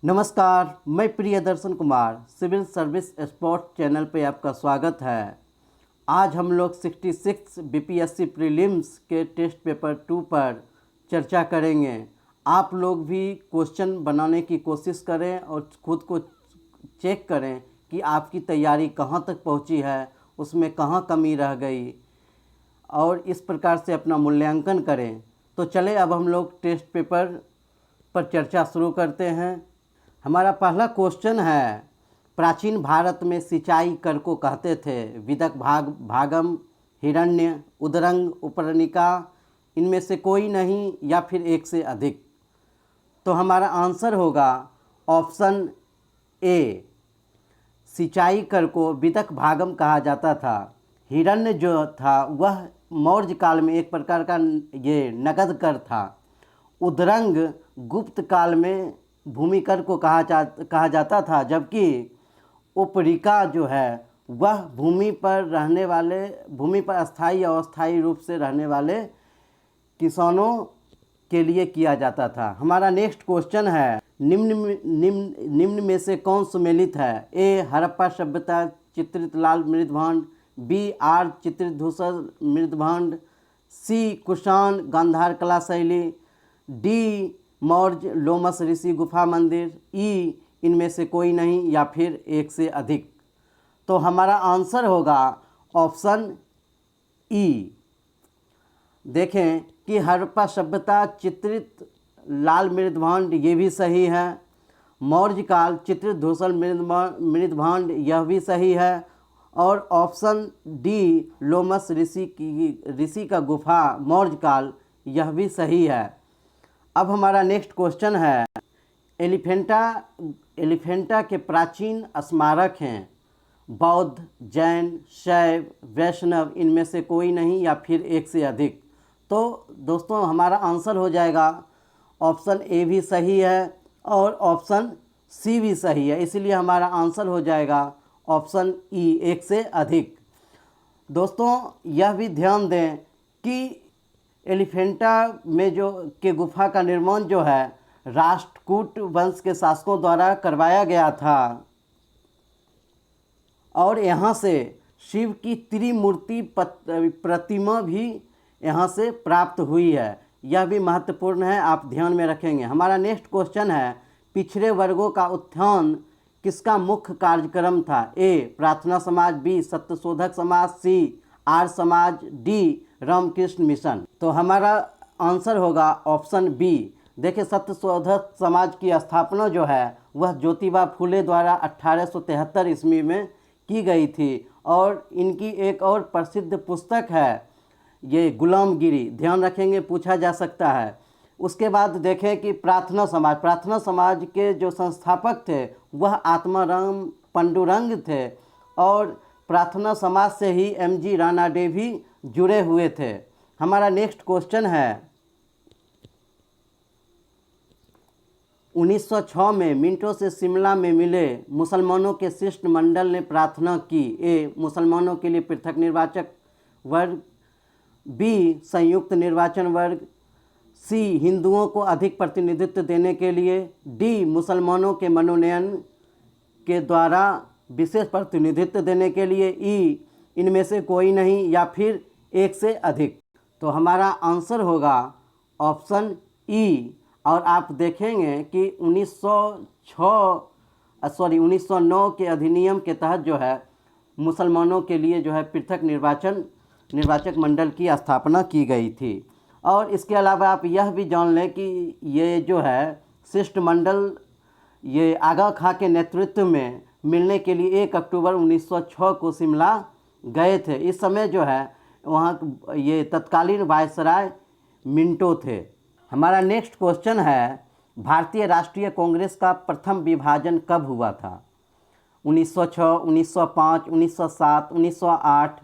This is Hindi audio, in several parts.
नमस्कार, मैं Priyadarshan Kumar civil service sports channel पे आपका स्वागत है। आज हम लोग 66 बीपीएससी प्रीलिम्स के टेस्ट पेपर 2 पर चर्चा करेंगे। आप लोग भी क्वेश्चन बनाने की कोशिश करें और खुद को चेक करें कि आपकी तैयारी कहाँ तक पहुँची है, उसमें कहाँ कमी रह गई, और इस प्रकार से अपना मूल्यांकन करें। तो चले अब हम लोग टेस्ट पेपर पर चर्चा शुरू करते हैं। हमारा पहला क्वेश्चन है, प्राचीन भारत में सिंचाई कर को कहते थे विदक भागम, हिरण्य, उदरंग, उपरनिका, इनमें से कोई नहीं या फिर एक से अधिक। तो हमारा आंसर होगा ऑप्शन ए, सिंचाई कर को विदक भागम कहा जाता था। हिरण्य जो था वह मौर्य काल में एक प्रकार का ये नगद कर था। उदरंग गुप्त काल में भूमि कर को कहा जाता था, जबकि उपरिका जो है वह भूमि पर अस्थायी और अस्थायी रूप से रहने वाले किसानों के लिए किया जाता था। हमारा नेक्स्ट क्वेश्चन है, निम्न में से कौन सुमेलित है? ए, हड़प्पा सभ्यता चित्रित लाल मृदभांड, बी, आर चित्रित धूसर मृदभांड, सी, कुषाण गांधार कला शैली, डी, मौर्य लोमस ऋषि गुफा मंदिर, ई, इनमें से कोई नहीं या फिर एक से अधिक। तो हमारा आंसर होगा ऑप्शन ई। देखें कि हड़प्पा सभ्यता चित्रित लाल मृदभांड ये भी सही है, मौर्य काल चित्रित धूसर मृदभांड यह भी सही है, और ऑप्शन डी लोमस ऋषि का गुफा मौर्य काल यह भी सही है। अब हमारा नेक्स्ट क्वेश्चन है, एलिफेंटा के प्राचीन स्मारक हैं बौद्ध, जैन, शैव, वैष्णव, इनमें से कोई नहीं या फिर एक से अधिक। तो दोस्तों हमारा आंसर हो जाएगा ऑप्शन ए भी सही है और ऑप्शन सी भी सही है, इसलिए हमारा आंसर हो जाएगा ऑप्शन ई, एक से अधिक। दोस्तों यह भी ध्यान दें कि एलिफेंटा में के गुफा का निर्माण जो है राष्ट्रकूट वंश के शासकों द्वारा करवाया गया था, और यहाँ से शिव की त्रिमूर्ति प्रतिमा भी यहाँ से प्राप्त हुई है। यह भी महत्वपूर्ण है, आप ध्यान में रखेंगे। हमारा नेक्स्ट क्वेश्चन है, पिछड़े वर्गों का उत्थान किसका मुख्य कार्यक्रम था? ए, प्रार्थना समाज, बी, सत्यशोधक समाज, सी, आर्य समाज, डी, रामकृष्ण मिशन। तो हमारा आंसर होगा ऑप्शन बी। देखिए, सत्यशोधक समाज की स्थापना जो है वह ज्योतिबा फुले द्वारा 1873 ईस्वी में की गई थी, और इनकी एक और प्रसिद्ध पुस्तक है ये गुलामगिरी, ध्यान रखेंगे, पूछा जा सकता है। उसके बाद देखें कि प्रार्थना समाज के जो संस्थापक थे वह आत्माराम पंडुरंग थे, और प्रार्थना समाज से ही एम.जी. रानाडे भी जुड़े हुए थे। हमारा नेक्स्ट क्वेश्चन है, 1906 में मिंटो से शिमला में मिले मुसलमानों के शिष्टमंडल ने प्रार्थना की। ए, मुसलमानों के लिए पृथक निर्वाचक वर्ग, बी, संयुक्त निर्वाचन वर्ग, सी, हिंदुओं को अधिक प्रतिनिधित्व देने के लिए, डी, मुसलमानों के मनोनयन के द्वारा विशेष प्रतिनिधित्व देने के लिए, ई, इनमें से कोई नहीं या फिर एक से अधिक। तो हमारा आंसर होगा ऑप्शन ई। और आप देखेंगे कि 1909 के अधिनियम के तहत जो है मुसलमानों के लिए जो है पृथक निर्वाचक मंडल की स्थापना की गई थी। और इसके अलावा आप यह भी जान लें कि ये जो है शिष्टमंडल ये आगा खां के नेतृत्व में मिलने के लिए 1 अक्टूबर 1906 को शिमला गए थे। इस समय जो है वहाँ ये तत्कालीन वायसराय मिंटो थे। हमारा नेक्स्ट क्वेश्चन है, भारतीय राष्ट्रीय कांग्रेस का प्रथम विभाजन कब हुआ था? 1906, 1905, 1907, 1908,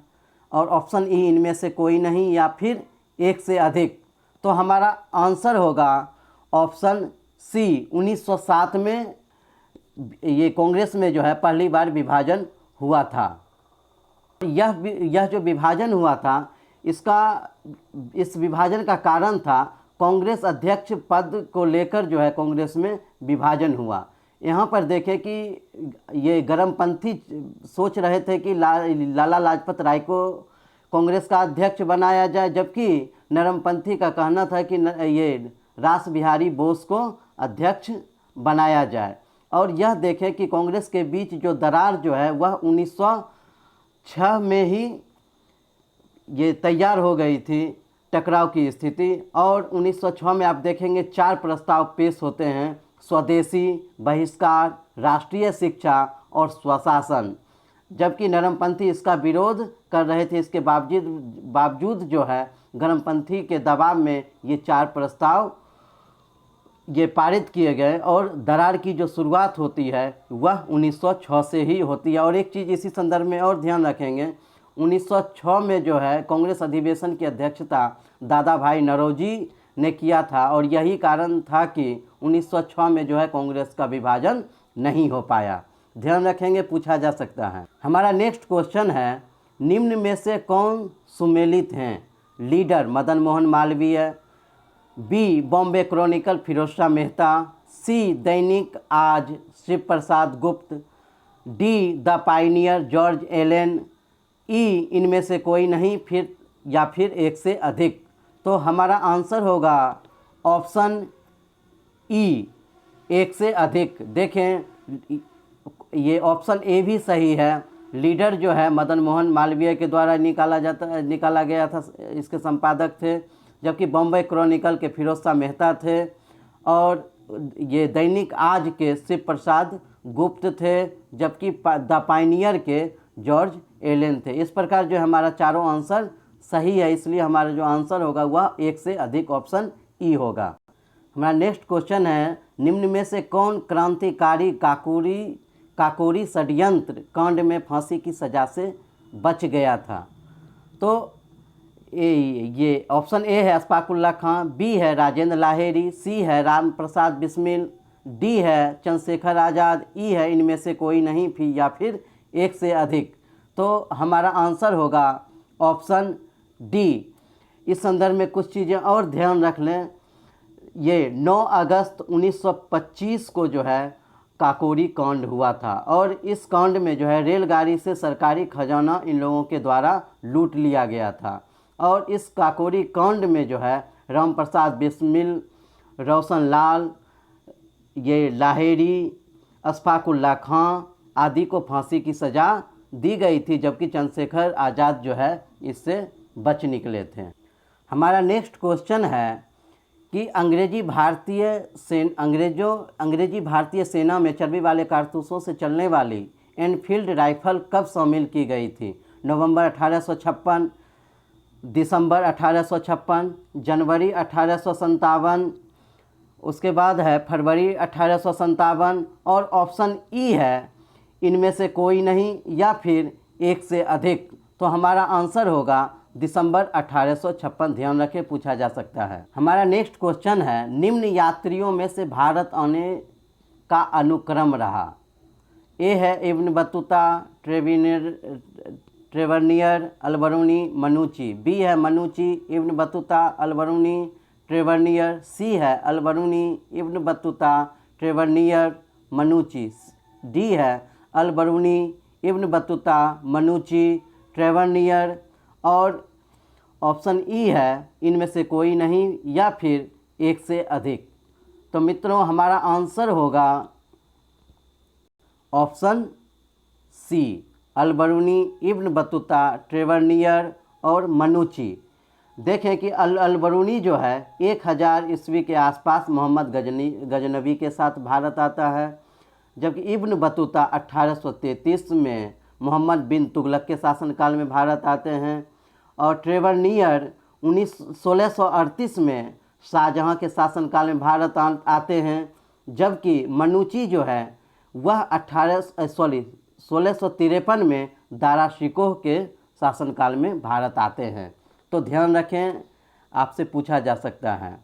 और ऑप्शन ई, इनमें से कोई नहीं या फिर एक से अधिक। तो हमारा आंसर होगा ऑप्शन सी, 1907 में ये कांग्रेस में जो है पहली बार विभाजन हुआ था। यह जो विभाजन हुआ था इस विभाजन का कारण था कांग्रेस अध्यक्ष पद को लेकर जो है कांग्रेस में विभाजन हुआ। यहाँ पर देखें कि ये गरमपंथी सोच रहे थे कि लाला लाजपत राय को कांग्रेस का अध्यक्ष बनाया जाए, जबकि नरमपंथी का कहना था कि ये रास बिहारी बोस को अध्यक्ष बनाया जाए। और यह देखें कि कांग्रेस के बीच जो दरार जो है वह 1906 में ही ये तैयार हो गई थी, टकराव की स्थिति। और 1906 में आप देखेंगे 4 प्रस्ताव पेश होते हैं: स्वदेशी, बहिष्कार, राष्ट्रीय शिक्षा और स्वशासन। जबकि नरमपंथी इसका विरोध कर रहे थे। इसके बावजूद जो है गरमपंथी के दबाव में ये 4 प्रस्ताव ये पारित किए गए और दरार की जो शुरुआत होती है वह 1906 से ही होती है। और एक चीज़ इसी संदर्भ में और ध्यान रखेंगे, 1906 में जो है कांग्रेस अधिवेशन की अध्यक्षता दादा भाई नौरोजी ने किया था, और यही कारण था कि 1906 में जो है कांग्रेस का विभाजन नहीं हो पाया। ध्यान रखेंगे, पूछा जा सकता है। हमारा नेक्स्ट क्वेश्चन है, निम्न में से कौन सुमेलित हैं? Leader Madan Mohan Malviya, B Bombay Chronicle Firoz Shah Mehta, C दैनिक Aaj Shiv Prasad Gupt, D the Pioneer George Allen, E इनमें से कोई नहीं, फिर एक से अधिक। तो हमारा आंसर होगा ऑप्शन ई, एक से अधिक। देखें, ये ऑप्शन ए भी सही है। लीडर जो है मदन मोहन मालवीय के द्वारा निकाला गया था, इसके संपादक थे, जबकि बॉम्बे क्रॉनिकल के फिरोज शाह मेहता थे, और ये दैनिक आज के शिव प्रसाद गुप्त थे, जबकि द पायनियर के जॉर्ज एलन थे। इस प्रकार जो हमारा चारों आंसर सही है, इसलिए हमारा जो आंसर होगा वह एक से अधिक ऑप्शन ई होगा। हमारा नेक्स्ट क्वेश्चन है, निम्न में से कौन क्रांतिकारी काकोरी षड्यंत्र कांड में फांसी की सज़ा से बच गया था? तो ये ऑप्शन ए है अशफाकुल्ला खां, बी है राजेंद्र लाहेरी, सी है राम प्रसाद बिस्मिल, डी है चंद्रशेखर आज़ाद, ई है इनमें से कोई नहीं, फिर एक से अधिक। तो हमारा आंसर होगा ऑप्शन डी। इस संदर्भ में कुछ चीज़ें और ध्यान रख लें। ये 9 अगस्त 1925 को जो है काकोरी कांड हुआ था, और इस कांड में जो है रेलगाड़ी से सरकारी खजाना इन लोगों के द्वारा लूट लिया गया था। और इस काकोरी कांड में जो है राम प्रसाद बिस्मिल, रोशन लाल, ये लाहेरी, अशफाकुल्ला खां आदि को फांसी की सज़ा दी गई थी, जबकि चंद्रशेखर आज़ाद जो है इससे बच निकले थे। हमारा नेक्स्ट क्वेश्चन है कि अंग्रेजी भारतीय सेना में चर्बी वाले कारतूसों से चलने वाली एनफील्ड राइफल कब शामिल की गई थी? नवंबर 1856, दिसंबर 1856, जनवरी 1857, उसके बाद है फरवरी 1857, और ऑप्शन ई है इनमें से कोई नहीं या फिर एक से अधिक। तो हमारा आंसर होगा दिसंबर 1856। ध्यान रखें, पूछा जा सकता है। हमारा नेक्स्ट क्वेश्चन है, निम्न यात्रियों में से भारत आने का अनुक्रम रहा? ए है इब्न बतूता, ट्रेवर्नियर, अलबरूनी, मनुची, बी है मनुची, इब्न बतूता, अलबरूनी, ट्रेवर्नियर, सी है अलबरूनी, इब्न बतूता, ट्रेवर्नियर, मनुची, डी है अलबरूनी, इब्न बतूता, मनुची, ट्रेवर्नियर, और ऑप्शन ई है इनमें से कोई नहीं या फिर एक से अधिक। तो मित्रों हमारा आंसर होगा option C, Alberuni, Ibn Battuta, Tavernier और मनुची। देखें कि अलबरूनी जो है 1000 ईस्वी के आसपास मोहम्मद गजनवी के साथ भारत आता है, जबकि इब्न बतूता 1833 में मोहम्मद बिन तुगलक के शासनकाल में भारत आते हैं, और ट्रेवर्नियर 1638 में शाहजहां के शासनकाल में भारत आते हैं, जबकि मनुची जो है वह 1653 में दारा शिकोह के शासनकाल में भारत आते हैं। तो ध्यान रखें, आपसे पूछा जा सकता है।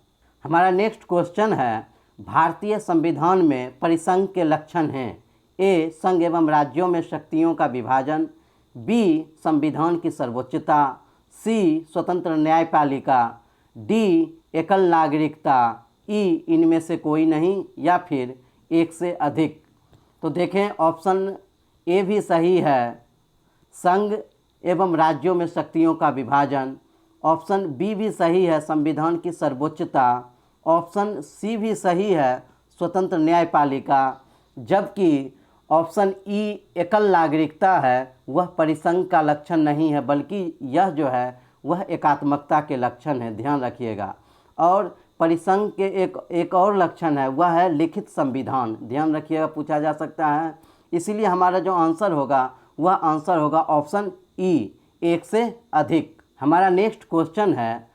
हमारा नेक्स्ट क्वेश्चन है, भारतीय संविधान में परिसंघ के लक्षण हैं? ए संघ एवं राज्यों में शक्तियों का विभाजन, बी संविधान की सर्वोच्चता, सी स्वतंत्र न्यायपालिका, डी एकल नागरिकता, ई इनमें से कोई नहीं या फिर एक से अधिक। तो देखें ऑप्शन ए भी सही है, संघ एवं राज्यों में शक्तियों का विभाजन। ऑप्शन बी भी सही है, संविधान की सर्वोच्चता। ऑप्शन सी भी सही है, स्वतंत्र न्यायपालिका। जबकि ऑप्शन ई एकल नागरिकता है, वह परिसंघ का लक्षण नहीं है, बल्कि यह जो है वह एकात्मकता के लक्षण है, ध्यान रखिएगा। और परिसंघ के एक और लक्षण है, वह है लिखित संविधान, ध्यान रखिएगा, पूछा जा सकता है। इसीलिए हमारा जो आंसर होगा वह आंसर होगा ऑप्शन ई, एक से अधिक। हमारा नेक्स्ट क्वेश्चन है,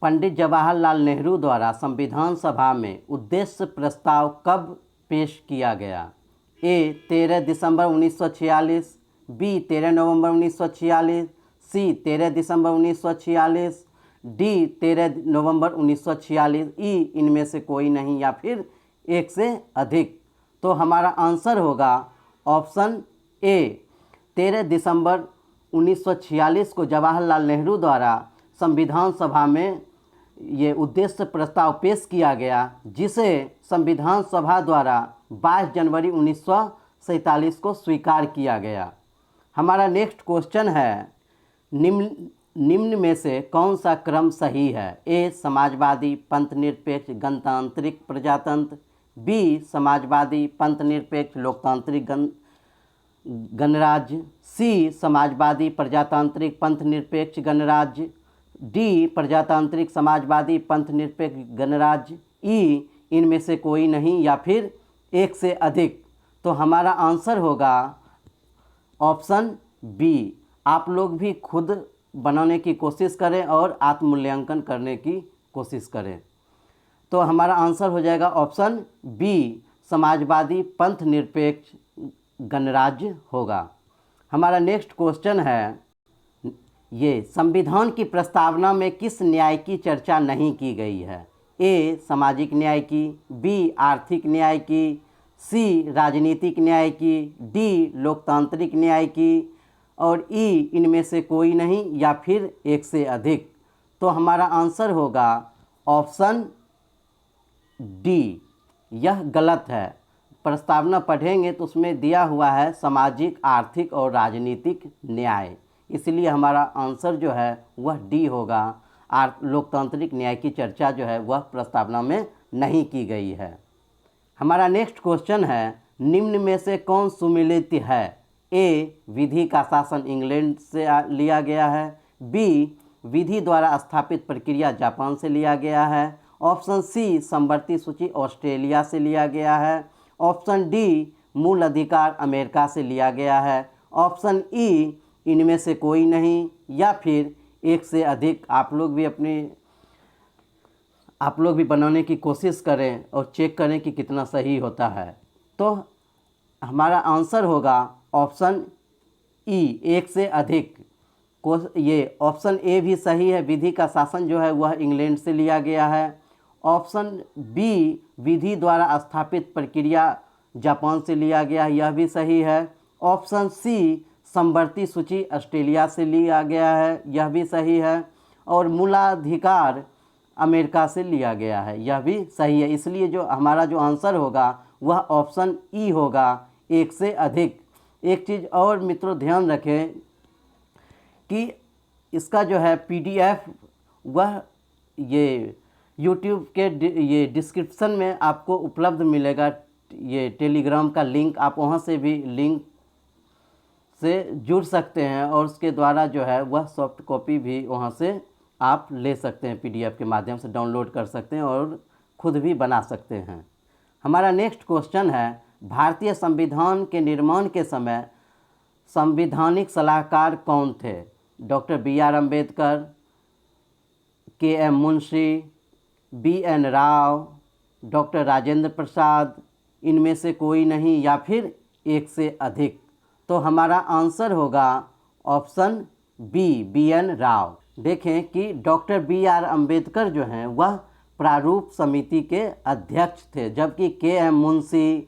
पंडित जवाहरलाल नेहरू द्वारा संविधान सभा में उद्देश्य प्रस्ताव कब पेश किया गया? ए 13 दिसंबर 1946, बी 13 नवंबर 1946, सी 13 दिसंबर 1946, डी 13 नवंबर 1946, ई इनमें से कोई नहीं या फिर एक से अधिक। तो हमारा आंसर होगा ऑप्शन ए, 13 दिसंबर 1946 को जवाहरलाल नेहरू द्वारा संविधान सभा में ये उद्देश्य प्रस्ताव पेश किया गया, जिसे संविधान सभा द्वारा 22 जनवरी 1947 को स्वीकार किया गया। हमारा नेक्स्ट क्वेश्चन है, निम्न में से कौन सा क्रम सही है? ए समाजवादी, पंथनिरपेक्ष, गणतांत्रिक, प्रजातंत्र। बी समाजवादी, पंथनिरपेक्ष, लोकतांत्रिक, गणराज्य। सी समाजवादी, प्रजातांत्रिक, पंथनिरपेक्ष, गणराज्य। डी प्रजातांत्रिक, समाजवादी, पंथनिरपेक्ष, गणराज्य। ई इनमें से कोई नहीं या फिर एक से अधिक। तो हमारा आंसर होगा ऑप्शन बी। आप लोग भी खुद बनाने की कोशिश करें और आत्ममूल्यांकन करने की कोशिश करें। तो हमारा आंसर हो जाएगा ऑप्शन बी, समाजवादी, पंथनिरपेक्ष, गणराज्य होगा। हमारा नेक्स्ट क्वेश्चन है, ये संविधान की प्रस्तावना में किस न्याय की चर्चा नहीं की गई है? ए सामाजिक न्याय की, बी आर्थिक न्याय की, सी राजनीतिक न्याय की, डी लोकतांत्रिक न्याय की, और ई इनमें से कोई नहीं या फिर एक से अधिक। तो हमारा आंसर होगा ऑप्शन डी, यह गलत है। प्रस्तावना पढ़ेंगे तो उसमें दिया हुआ है सामाजिक, आर्थिक और राजनीतिक न्याय, इसलिए हमारा आंसर जो है वह डी होगा। लोकतांत्रिक न्याय की चर्चा जो है वह प्रस्तावना में नहीं की गई है। हमारा नेक्स्ट क्वेश्चन है, निम्न में से कौन सुमेलित है? ए विधि का शासन इंग्लैंड से लिया गया है, बी विधि द्वारा स्थापित प्रक्रिया जापान से लिया गया है, ऑप्शन सी समवर्ती सूची ऑस्ट्रेलिया से लिया गया है, ऑप्शन डी मूल अधिकार अमेरिका से लिया गया है, ऑप्शन ई इनमें से कोई नहीं या फिर एक से अधिक। आप लोग भी बनाने की कोशिश करें और चेक करें कि कितना सही होता है। तो हमारा आंसर होगा ऑप्शन ई, एक से अधिक। ये ऑप्शन ए भी सही है, विधि का शासन जो है वह इंग्लैंड से लिया गया है। ऑप्शन बी विधि द्वारा स्थापित प्रक्रिया जापान से लिया गया है, यह भी सही है। ऑप्शन सी समवर्ती सूची ऑस्ट्रेलिया से लिया गया है, यह भी सही है। और मूलाधिकार अमेरिका से लिया गया है, यह भी सही है। इसलिए जो हमारा जो आंसर होगा वह ऑप्शन ई होगा, एक से अधिक। एक चीज़ और मित्रों ध्यान रखें कि इसका जो है पीडीएफ वह ये यूट्यूब के ये डिस्क्रिप्शन में आपको उपलब्ध मिलेगा, ये टेलीग्राम का लिंक, आप वहाँ से भी लिंक से जुड़ सकते हैं और उसके द्वारा जो है वह सॉफ्ट कॉपी भी वहाँ से आप ले सकते हैं, पीडीएफ के माध्यम से डाउनलोड कर सकते हैं और खुद भी बना सकते हैं। हमारा नेक्स्ट क्वेश्चन है, भारतीय संविधान के निर्माण के समय संवैधानिक सलाहकार कौन थे? Doctor B R. Ambedkar, K M. Munshi, B N. Rao, doctor Rajendra Prasad, इनमें से कोई नहीं या फिर एक से अधिक। तो हमारा आंसर होगा ऑप्शन बी, बी.एन. राव। देखें कि डॉक्टर बी.आर. अम्बेडकर जो हैं वह प्रारूप समिति के अध्यक्ष थे, जबकि के.एम. मुंशी,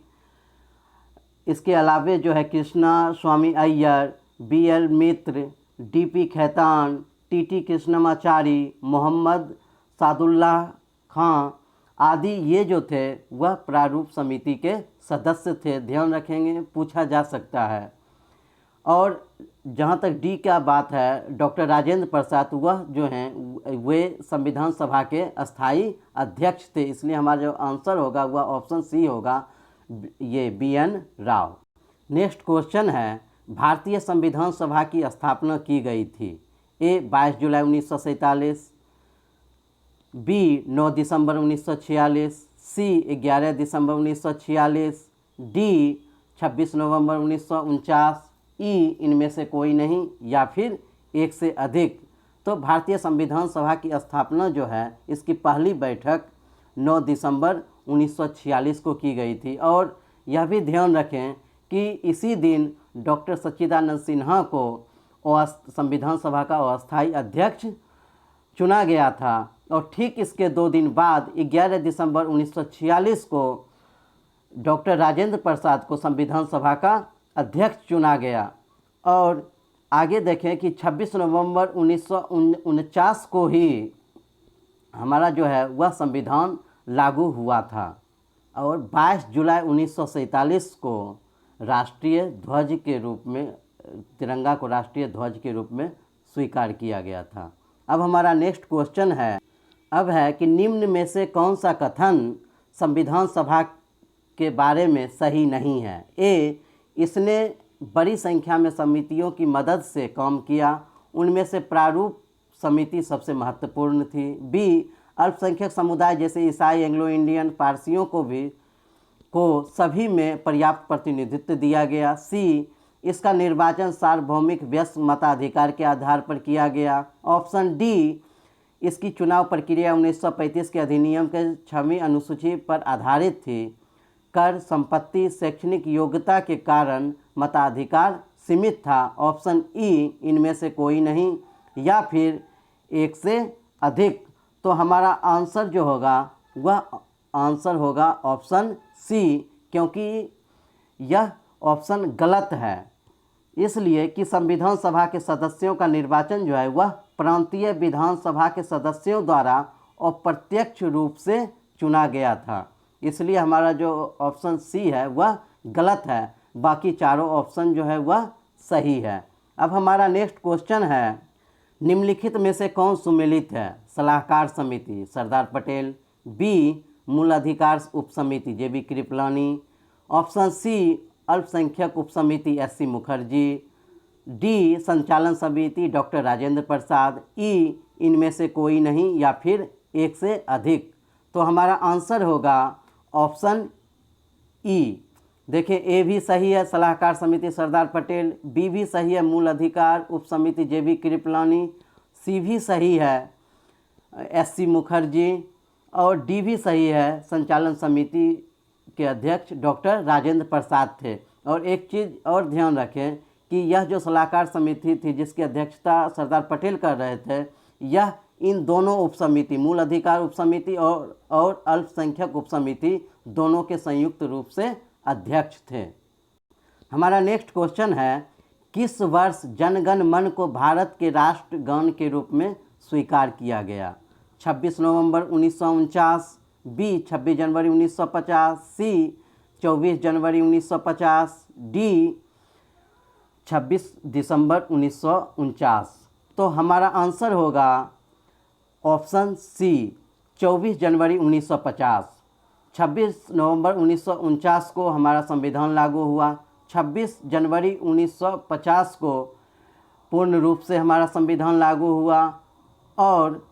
इसके अलावे जो है कृष्णा स्वामी अय्यर, बी.एल. मित्र, डी.पी. खेतान, टी.टी. कृष्णमाचारी, मोहम्मद सादुल्लाह खां आदि ये जो थे वह प्रारूप समिति के सदस्य थे। ध्यान रखेंगे, पूछा जा सकता है। और जहाँ तक डी का बात है, डॉक्टर राजेंद्र प्रसाद वह जो हैं वे संविधान सभा के अस्थाई अध्यक्ष थे। इसलिए हमारा जो आंसर होगा वह ऑप्शन सी होगा, ये BN राव। नेक्स्ट क्वेश्चन है, भारतीय संविधान सभा की स्थापना की गई थी। ए 22 जुलाई 1947, बी 9 दिसंबर 1946, सी 11 दिसंबर 1946, डी 26 नवंबर 1949, ई इनमें से कोई नहीं, या फिर एक से अधिक। तो भारतीय संविधान सभा की स्थापना जो है इसकी पहली बैठक 9 दिसंबर 1946 को की गई थी। और यह भी ध्यान रखें कि इसी दिन डॉक्टर सच्चिदानंद सिन्हा को संविधान सभा का अस्थायी अध्यक्ष चुना गया था। और ठीक इसके 2 दिन बाद 11 दिसंबर 1946 को डॉक्टर राजेंद्र प्रसाद को संविधान सभा का अध्यक्ष चुना गया। और आगे देखें कि 26 नवंबर 1949 को ही हमारा जो है वह संविधान लागू हुआ था। और 22 जुलाई 1947 को राष्ट्रीय ध्वज के रूप में, तिरंगा को राष्ट्रीय ध्वज के रूप में स्वीकार किया गया था। अब हमारा नेक्स्ट क्वेश्चन है कि निम्न में से कौन सा कथन संविधान सभा के बारे में सही नहीं है। ए, इसने बड़ी संख्या में समितियों की मदद से काम किया, उनमें से प्रारूप समिति सबसे महत्वपूर्ण थी। बी, अल्पसंख्यक समुदाय जैसे ईसाई, एंग्लो इंडियन, पारसियों को सभी में पर्याप्त प्रतिनिधित्व दिया गया। सी, इसका निर्वाचन सार्वभौमिक व्यस्क मताधिकार के आधार पर किया गया। ऑप्शन डी, इसकी चुनाव प्रक्रिया 1935 के अधिनियम के 6वीं अनुसूची पर आधारित थी। कर, संपत्ति, शैक्षणिक योग्यता के कारण मताधिकार सीमित था। ऑप्शन ई, इनमें से कोई नहीं, या फिर एक से अधिक। तो हमारा आंसर जो होगा वह आंसर होगा ऑप्शन सी, क्योंकि यह ऑप्शन गलत है। इसलिए कि संविधान सभा के सदस्यों का निर्वाचन जो है वह प्रांतीय विधानसभा के सदस्यों द्वारा अप्रत्यक्ष रूप से चुना गया था। इसलिए हमारा जो ऑप्शन सी है वह गलत है, बाकी चारों ऑप्शन जो है वह सही है। अब हमारा नेक्स्ट क्वेश्चन है, निम्नलिखित में से कौन सुमेलित है। सलाहकार समिति सरदार पटेल, बी मूल अधिकार उप समिति JB कृपलानी, ऑप्शन सी अल्पसंख्यक उप समिति SC मुखर्जी, डी संचालन समिति डॉक्टर राजेंद्र प्रसाद, ई इनमें से कोई नहीं, या फिर एक से अधिक। तो हमारा आंसर होगा ऑप्शन ई। देखिए, ए भी सही है, सलाहकार समिति सरदार पटेल, बी भी सही है, मूल अधिकार उप समिति JB कृपलानी, सी भी सही है, SC मुखर्जी, और डी भी सही है, संचालन समिति के अध्यक्ष डॉक्टर राजेंद्र प्रसाद थे। और एक चीज़ और ध्यान रखें कि यह जो सलाहकार समिति थी जिसकी अध्यक्षता सरदार पटेल कर रहे थे, यह इन दोनों उपसमिति, मूल अधिकार उपसमिति और अल्पसंख्यक उपसमिति दोनों के संयुक्त रूप से अध्यक्ष थे। हमारा नेक्स्ट क्वेश्चन है, किस वर्ष जनगण मन को भारत के राष्ट्रगान के रूप में स्वीकार किया गया। 26 नवंबर 1949, बी 26 जनवरी 1950, सी 24 जनवरी 1950, डी 26 दिसंबर 1949। तो हमारा आंसर होगा ऑप्शन सी 24 जनवरी 1950। 26 नवंबर 1949 को हमारा संविधान लागू हुआ। 26 जनवरी 1950 को पूर्ण रूप से हमारा संविधान लागू हुआ। और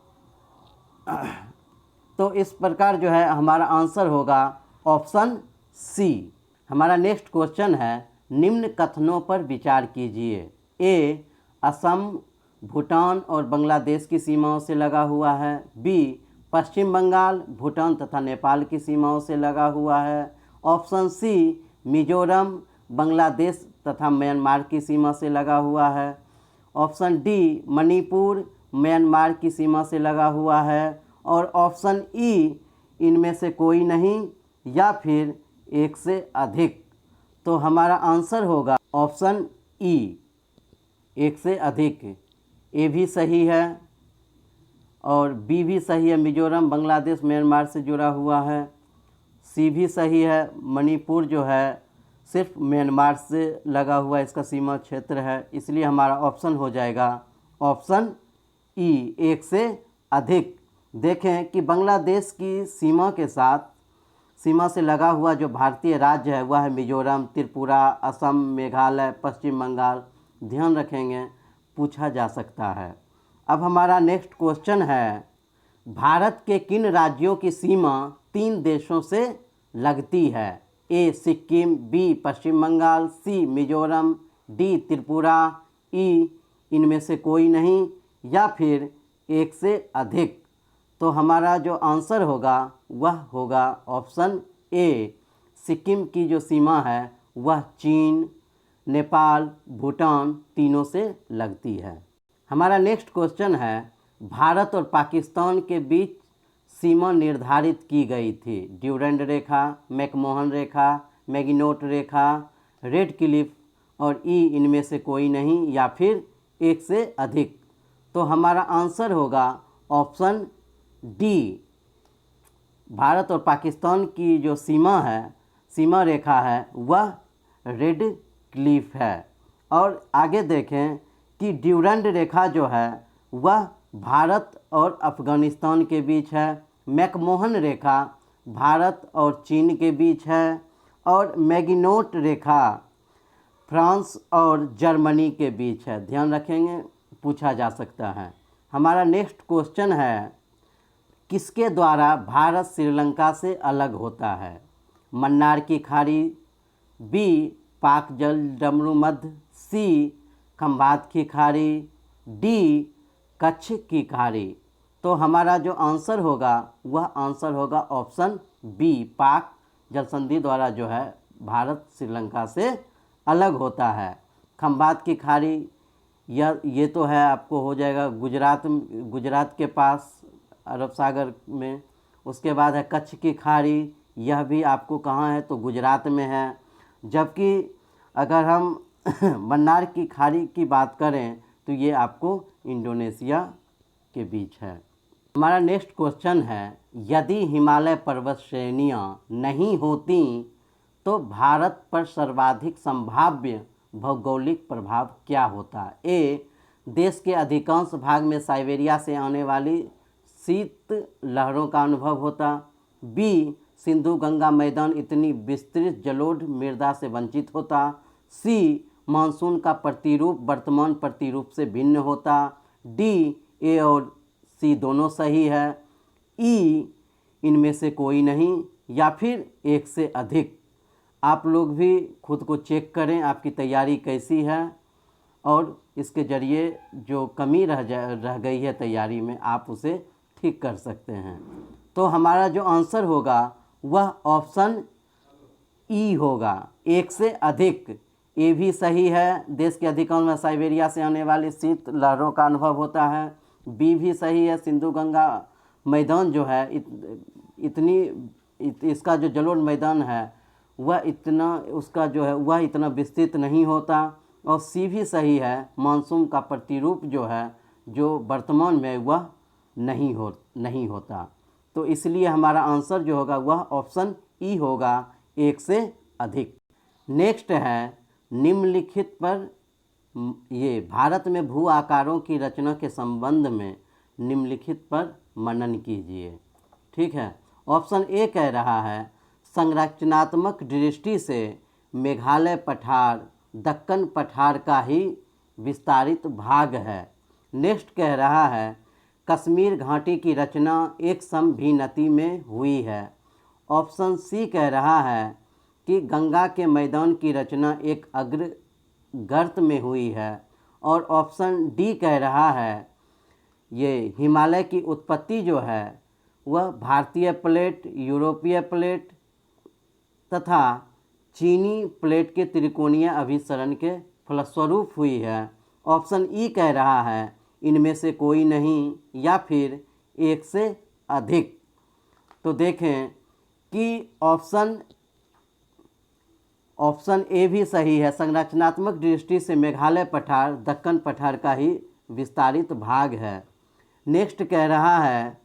तो इस प्रकार जो है हमारा आंसर होगा ऑप्शन सी। हमारा नेक्स्ट क्वेश्चन है, निम्न कथनों पर विचार कीजिए। ए, असम भूटान और बांग्लादेश की सीमाओं से लगा हुआ है। बी, पश्चिम बंगाल भूटान तथा नेपाल की सीमाओं से लगा हुआ है। ऑप्शन सी, मिजोरम बांग्लादेश तथा म्यांमार की सीमा से लगा हुआ है। ऑप्शन डी, मणिपुर म्यांमार की सीमा से लगा हुआ है। और ऑप्शन ई, इनमें से कोई नहीं, या फिर एक से अधिक। तो हमारा आंसर होगा ऑप्शन ई, एक से अधिक। ए भी सही है। और बी भी सही है, मिजोरम बांग्लादेश म्यांमार से जुड़ा हुआ है। सी भी सही है, मणिपुर जो है सिर्फ म्यांमार से लगा हुआ इसका सीमा क्षेत्र है, इसलिए हमारा ऑप्शन हो जाएगा ऑप्शन ई, एक से अधिक। देखें कि बांग्लादेश की सीमा के साथ, सीमा से लगा हुआ जो भारतीय राज्य है वह है मिजोरम, त्रिपुरा, असम, मेघालय, पश्चिम बंगाल। ध्यान रखेंगे, पूछा जा सकता है। अब हमारा नेक्स्ट क्वेश्चन है, भारत के किन राज्यों की सीमा 3 देशों से लगती है? ए सिक्किम, बी पश्चिम बंगाल, सी मिजोरम, डी त्रिपुरा, ई इनमें से कोई नहीं, या फिर एक से अधिक। तो हमारा जो आंसर होगा वह होगा ऑप्शन ए, सिक्किम की जो सीमा है वह चीन, नेपाल, भूटान तीनों से लगती है। हमारा नेक्स्ट क्वेश्चन है, भारत और पाकिस्तान के बीच सीमा निर्धारित की गई थी? ड्यूरेंड रेखा, मैकमोहन रेखा, मैगिनोट रेखा, रेड क्लिफ और ई इनमें से कोई नहीं, या फिर एक से अधिक। तो हमारा आंसर होगा ऑप्शन डी, भारत और पाकिस्तान की जो सीमा है, सीमा रेखा है वह रेड क्लिफ है। और आगे देखें कि ड्यूरेंड रेखा जो है वह भारत और अफ़गानिस्तान के बीच है, मैकमोहन रेखा भारत और चीन के बीच है, और मैगिनोट रेखा फ्रांस और जर्मनी के बीच है। ध्यान रखेंगे, पूछा जा सकता है। हमारा नेक्स्ट क्वेश्चन है, किसके द्वारा भारत श्रीलंका से अलग होता है? मन्नार की खाड़ी, बी पाक जल डमरू मध्य, सी खंभात की खाड़ी, डी कच्छ की खाड़ी। तो हमारा जो आंसर होगा वह आंसर होगा ऑप्शन बी, पाक जल संधि द्वारा जो है भारत श्रीलंका से अलग होता है। खंभात की खाड़ी ये तो है, आपको हो जाएगा गुजरात के पास अरब सागर में। उसके बाद है कच्छ की खाड़ी, यह भी आपको कहाँ है तो गुजरात में है। जबकि अगर हम मन्नार की खाड़ी की बात करें तो ये आपको इंडोनेशिया के बीच है। हमारा नेक्स्ट क्वेश्चन है, यदि हिमालय पर्वत श्रेणियाँ नहीं होती तो भारत पर सर्वाधिक संभाव्य भौगोलिक प्रभाव क्या होता? ए देश के अधिकांश भाग में साइबेरिया से आने वाली शीत लहरों का अनुभव होता, बी सिंधु गंगा मैदान इतनी विस्तृत जलोढ़ मृदा से वंचित होता, सी मानसून का प्रतिरूप वर्तमान प्रतिरूप से भिन्न होता, डी ए और सी दोनों सही है, ई इनमें से कोई नहीं, या फिर एक से अधिक। आप लोग भी खुद को चेक करें आपकी तैयारी कैसी है, और इसके ज़रिए जो कमी रह गई है तैयारी में आप उसे ठीक कर सकते हैं। तो हमारा जो आंसर होगा वह ऑप्शन ई होगा, एक से अधिक। ए भी सही है, देश के अधिकांश में साइबेरिया से आने वाली शीत लहरों का अनुभव होता है। बी भी सही है, सिंधु गंगा मैदान जो है इसका जो जलोढ़ मैदान है वह इतना विस्तृत नहीं होता। और सी भी सही है, मानसून का प्रतिरूप जो है जो वर्तमान में वह नहीं होता। तो इसलिए हमारा आंसर जो होगा वह ऑप्शन ई होगा, एक से अधिक। नेक्स्ट है, निम्नलिखित पर ये भारत में भू आकारों की रचना के संबंध में निम्नलिखित पर मनन कीजिए। ठीक है, ऑप्शन ए कह रहा है, संरचनात्मक दृष्टि से मेघालय पठार दक्कन पठार का ही विस्तारित भाग है। नेक्स्ट कह रहा है, कश्मीर घाटी की रचना एक समभिन्नति में हुई है। ऑप्शन सी कह रहा है कि गंगा के मैदान की रचना एक अग्र गर्त में हुई है। और ऑप्शन डी कह रहा है, ये हिमालय की उत्पत्ति जो है वह भारतीय प्लेट, यूरोपीय प्लेट तथा चीनी प्लेट के त्रिकोणीय अभिसरण के फलस्वरूप हुई है। ऑप्शन ई कह रहा है, इनमें से कोई नहीं, या फिर एक से अधिक। तो देखें कि ऑप्शन ए भी सही है, संरचनात्मक दृष्टि से मेघालय पठार दक्कन पठार का ही विस्तारित भाग है। नेक्स्ट कह रहा है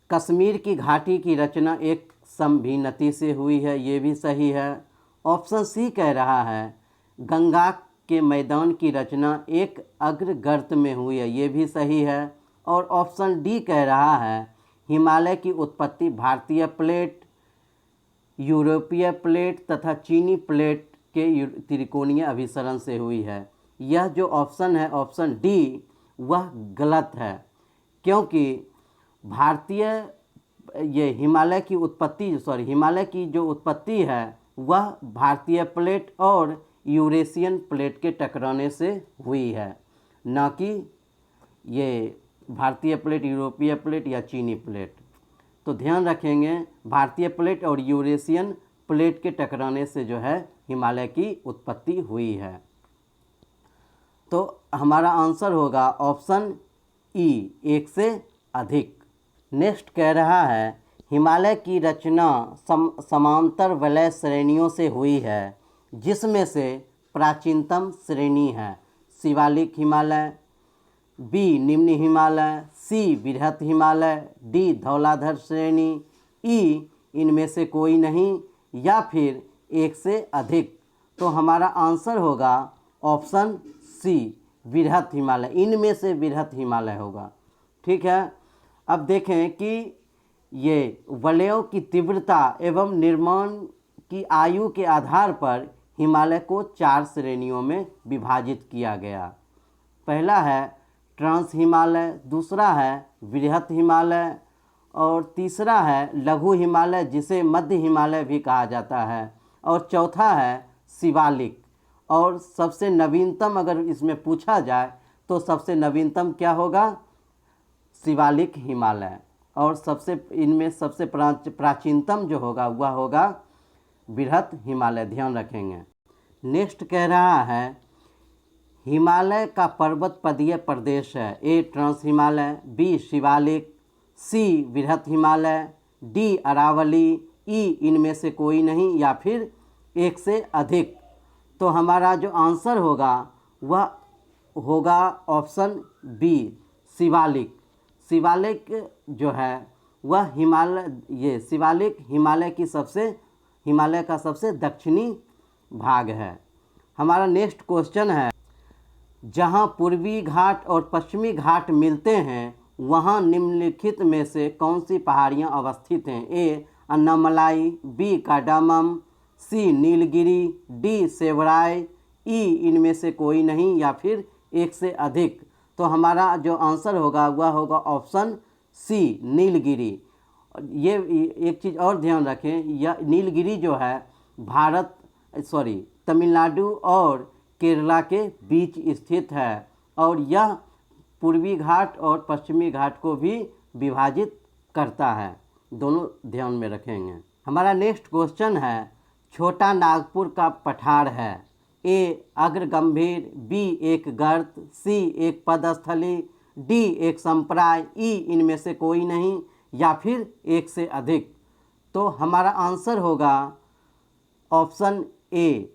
कश्मीर की घाटी की रचना एक समभिन्नति से हुई है, ये भी सही है। ऑप्शन सी कह रहा है गंगा के मैदान की रचना एक अग्रगर्त में हुई है, ये भी सही है। और ऑप्शन डी कह रहा है हिमालय की उत्पत्ति भारतीय प्लेट, यूरोपीय प्लेट तथा चीनी प्लेट के त्रिकोणीय अभिसरण से हुई है। यह जो ऑप्शन है ऑप्शन डी वह गलत है, क्योंकि भारतीय ये हिमालय की जो उत्पत्ति है वह भारतीय प्लेट और यूरेशियन प्लेट के टकराने से हुई है, न कि ये भारतीय प्लेट, यूरोपीय प्लेट या चीनी प्लेट। तो ध्यान रखेंगे भारतीय प्लेट और यूरेशियन प्लेट के टकराने से जो है हिमालय की उत्पत्ति हुई है। तो हमारा आंसर होगा ऑप्शन ई, एक से अधिक। नेक्स्ट कह रहा है हिमालय की रचना समांतर वलय श्रेणियों से हुई है, जिसमें से प्राचीनतम श्रेणी है शिवालिक हिमालय, बी निम्न हिमालय, सी बृहत हिमालय, डी धौलाधर श्रेणी, ई इनमें से कोई नहीं, या फिर एक से अधिक। तो हमारा आंसर होगा ऑप्शन सी बृहत हिमालय, इनमें से बृहत हिमालय होगा। ठीक है, अब देखें कि ये वलयों की तीव्रता एवं निर्माण की आयु के आधार पर हिमालय को 4 श्रेणियों में विभाजित किया गया। पहला है ट्रांस हिमालय, दूसरा है बृहत हिमालय, और तीसरा है लघु हिमालय जिसे मध्य हिमालय भी कहा जाता है, और चौथा है शिवालिक। और सबसे नवीनतम अगर इसमें पूछा जाए तो सबसे नवीनतम क्या होगा? शिवालिक हिमालय। और इनमें सबसे प्राचीनतम जो होगा वह होगा बृहत हिमालय, ध्यान रखेंगे। नेक्स्ट कह रहा है हिमालय का पर्वत पदीय प्रदेश है, ए ट्रांस हिमालय, बी शिवालिक, सी बृहत हिमालय, डी अरावली, ई इनमें से कोई नहीं, या फिर एक से अधिक। तो हमारा जो आंसर होगा वह होगा ऑप्शन बी शिवालिक। शिवालिक जो है वह शिवालिक हिमालय का सबसे दक्षिणी भाग है। हमारा नेक्स्ट क्वेश्चन है जहाँ पूर्वी घाट और पश्चिमी घाट मिलते हैं वहाँ निम्नलिखित में से कौन सी पहाड़ियाँ अवस्थित हैं? ए अन्नामलाई, बी कार्डामम, सी नीलगिरी, डी सेवराय, ई इनमें से कोई नहीं, या फिर एक से अधिक। तो हमारा जो आंसर होगा वह होगा ऑप्शन सी नीलगिरी। ये एक चीज़ और ध्यान रखें, यह नीलगिरी जो है तमिलनाडु और केरला के बीच स्थित है, और यह पूर्वी घाट और पश्चिमी घाट को भी विभाजित करता है, दोनों ध्यान में रखेंगे। हमारा नेक्स्ट क्वेश्चन है छोटा नागपुर का पठार है, ए अग्रगंभीर, बी एक गर्त, सी एक पदस्थली, डी एक संप्राय, ई इनमें से कोई नहीं, या फिर एक से अधिक। तो हमारा आंसर होगा ऑप्शन ए।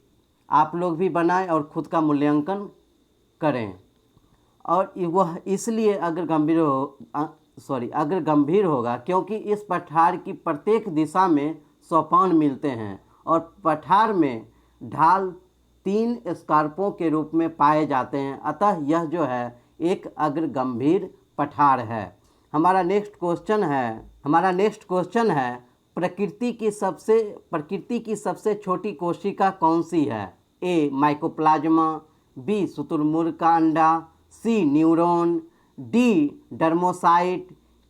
आप लोग भी बनाएं और ख़ुद का मूल्यांकन करें। और वह इसलिए अग्रगंभीर होगा क्योंकि इस पठार की प्रत्येक दिशा में सोपान मिलते हैं, और पठार में ढाल 3 स्कार्पों के रूप में पाए जाते हैं, अतः यह जो है एक अग्रगंभीर पठार है। हमारा नेक्स्ट क्वेश्चन है प्रकृति की सबसे छोटी कोशिका कौन सी है? ए माइकोप्लाज्मा, बी शुतुरमुर्ग का अंडा, सी न्यूरॉन, डी डर्मोसाइट,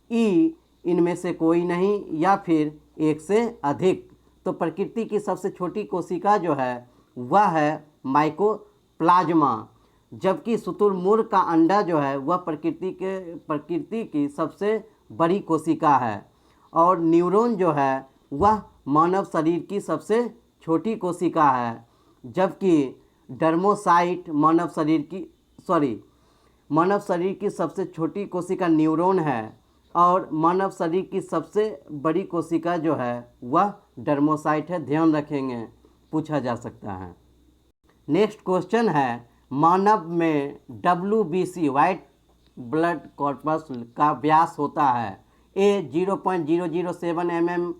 ई इनमें से कोई नहीं, या फिर एक से अधिक। तो प्रकृति की सबसे छोटी कोशिका जो है वह है माइकोप्लाज्मा, जबकि शुतुरमुर्ग का अंडा जो है वह प्रकृति की सबसे बड़ी कोशिका है, और न्यूरॉन जो है वह मानव शरीर की सबसे छोटी कोशिका है, जबकि डर्मोसाइट मानव शरीर की सबसे छोटी कोशिका न्यूरॉन है, और मानव शरीर की सबसे बड़ी कोशिका जो है वह डर्मोसाइट है, ध्यान रखेंगे, पूछा जा सकता है। नेक्स्ट क्वेश्चन है मानव में WBC वाइट ब्लड कॉर्पस का व्यास होता है? ए 0.007 mm,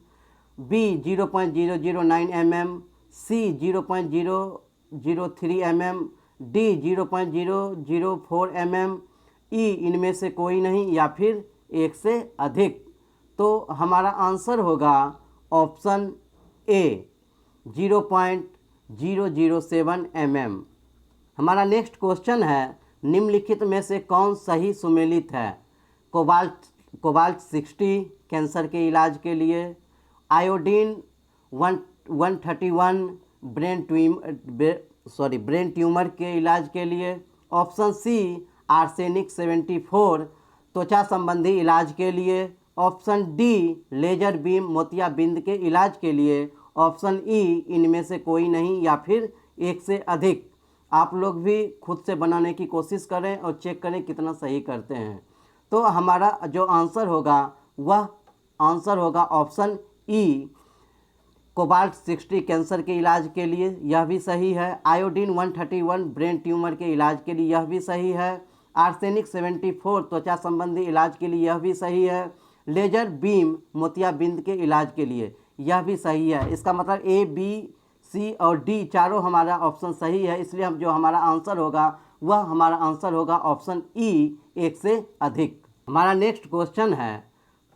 बी 0.009 mm, सी 0.003 mm, डी 0.004 mm, ई इनमें से कोई नहीं या फिर एक से अधिक। तो हमारा आंसर होगा ऑप्शन ए 0.007 mm। हमारा नेक्स्ट क्वेश्चन है, निम्नलिखित में से कौन सही सुमेलित है? कोबाल्ट 60 कैंसर के इलाज के लिए, आयोडीन 131 ब्रेन ट्यूमर के इलाज के लिए, ऑप्शन सी आर्सेनिक 74 त्वचा संबंधी इलाज के लिए, ऑप्शन डी लेजर बीम मोतियाबिंद के इलाज के लिए, ऑप्शन ई इनमें से कोई नहीं या फिर एक से अधिक। आप लोग भी खुद से बनाने की कोशिश करें और चेक करें कितना सही करते हैं। तो हमारा जो आंसर होगा वह आंसर होगा ऑप्शन ई कोबाल्ट 60 कैंसर के इलाज के लिए, यह भी सही है। आयोडीन 131 ब्रेन ट्यूमर के इलाज के लिए, यह भी सही है। आर्सेनिक 74 त्वचा संबंधी इलाज के लिए, यह भी सही है। लेजर बीम मोतियाबिंद के इलाज के लिए, यह भी सही है। इसका मतलब ए, बी, सी और डी चारों हमारा ऑप्शन सही है, इसलिए हम जो हमारा आंसर होगा वह हमारा आंसर होगा ऑप्शन ई एक से अधिक। हमारा नेक्स्ट क्वेश्चन है,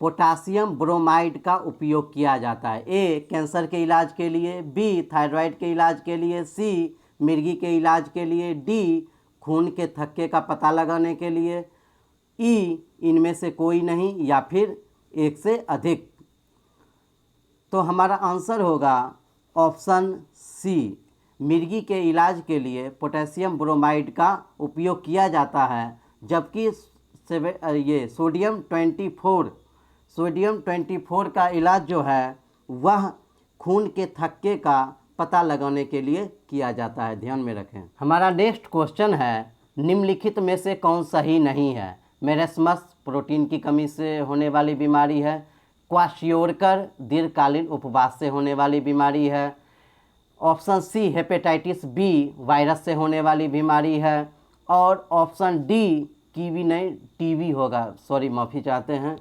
पोटासियम ब्रोमाइड का उपयोग किया जाता है? ए कैंसर के इलाज के लिए, बी थायराइड के इलाज के लिए, सी मिर्गी के इलाज के लिए, डी खून के थक्के का पता लगाने के लिए, ई इनमें से कोई नहीं या फिर एक से अधिक। तो हमारा आंसर होगा ऑप्शन सी मिर्गी के इलाज के लिए पोटेशियम ब्रोमाइड का उपयोग किया जाता है, जबकि ये सोडियम 24 का इलाज जो है वह खून के थक्के का पता लगाने के लिए किया जाता है, ध्यान में रखें। हमारा नेक्स्ट क्वेश्चन है, निम्नलिखित में से कौन सही नहीं है? मेरेस्मस प्रोटीन की कमी से होने वाली बीमारी है, क्वाशियोरकर दीर्घकालीन उपवास से होने वाली बीमारी है, option C hepatitis B virus से होने वाली बीमारी है, और ऑप्शन डी कीवी नहीं टीवी होगा, सॉरी माफ़ी चाहते हैं,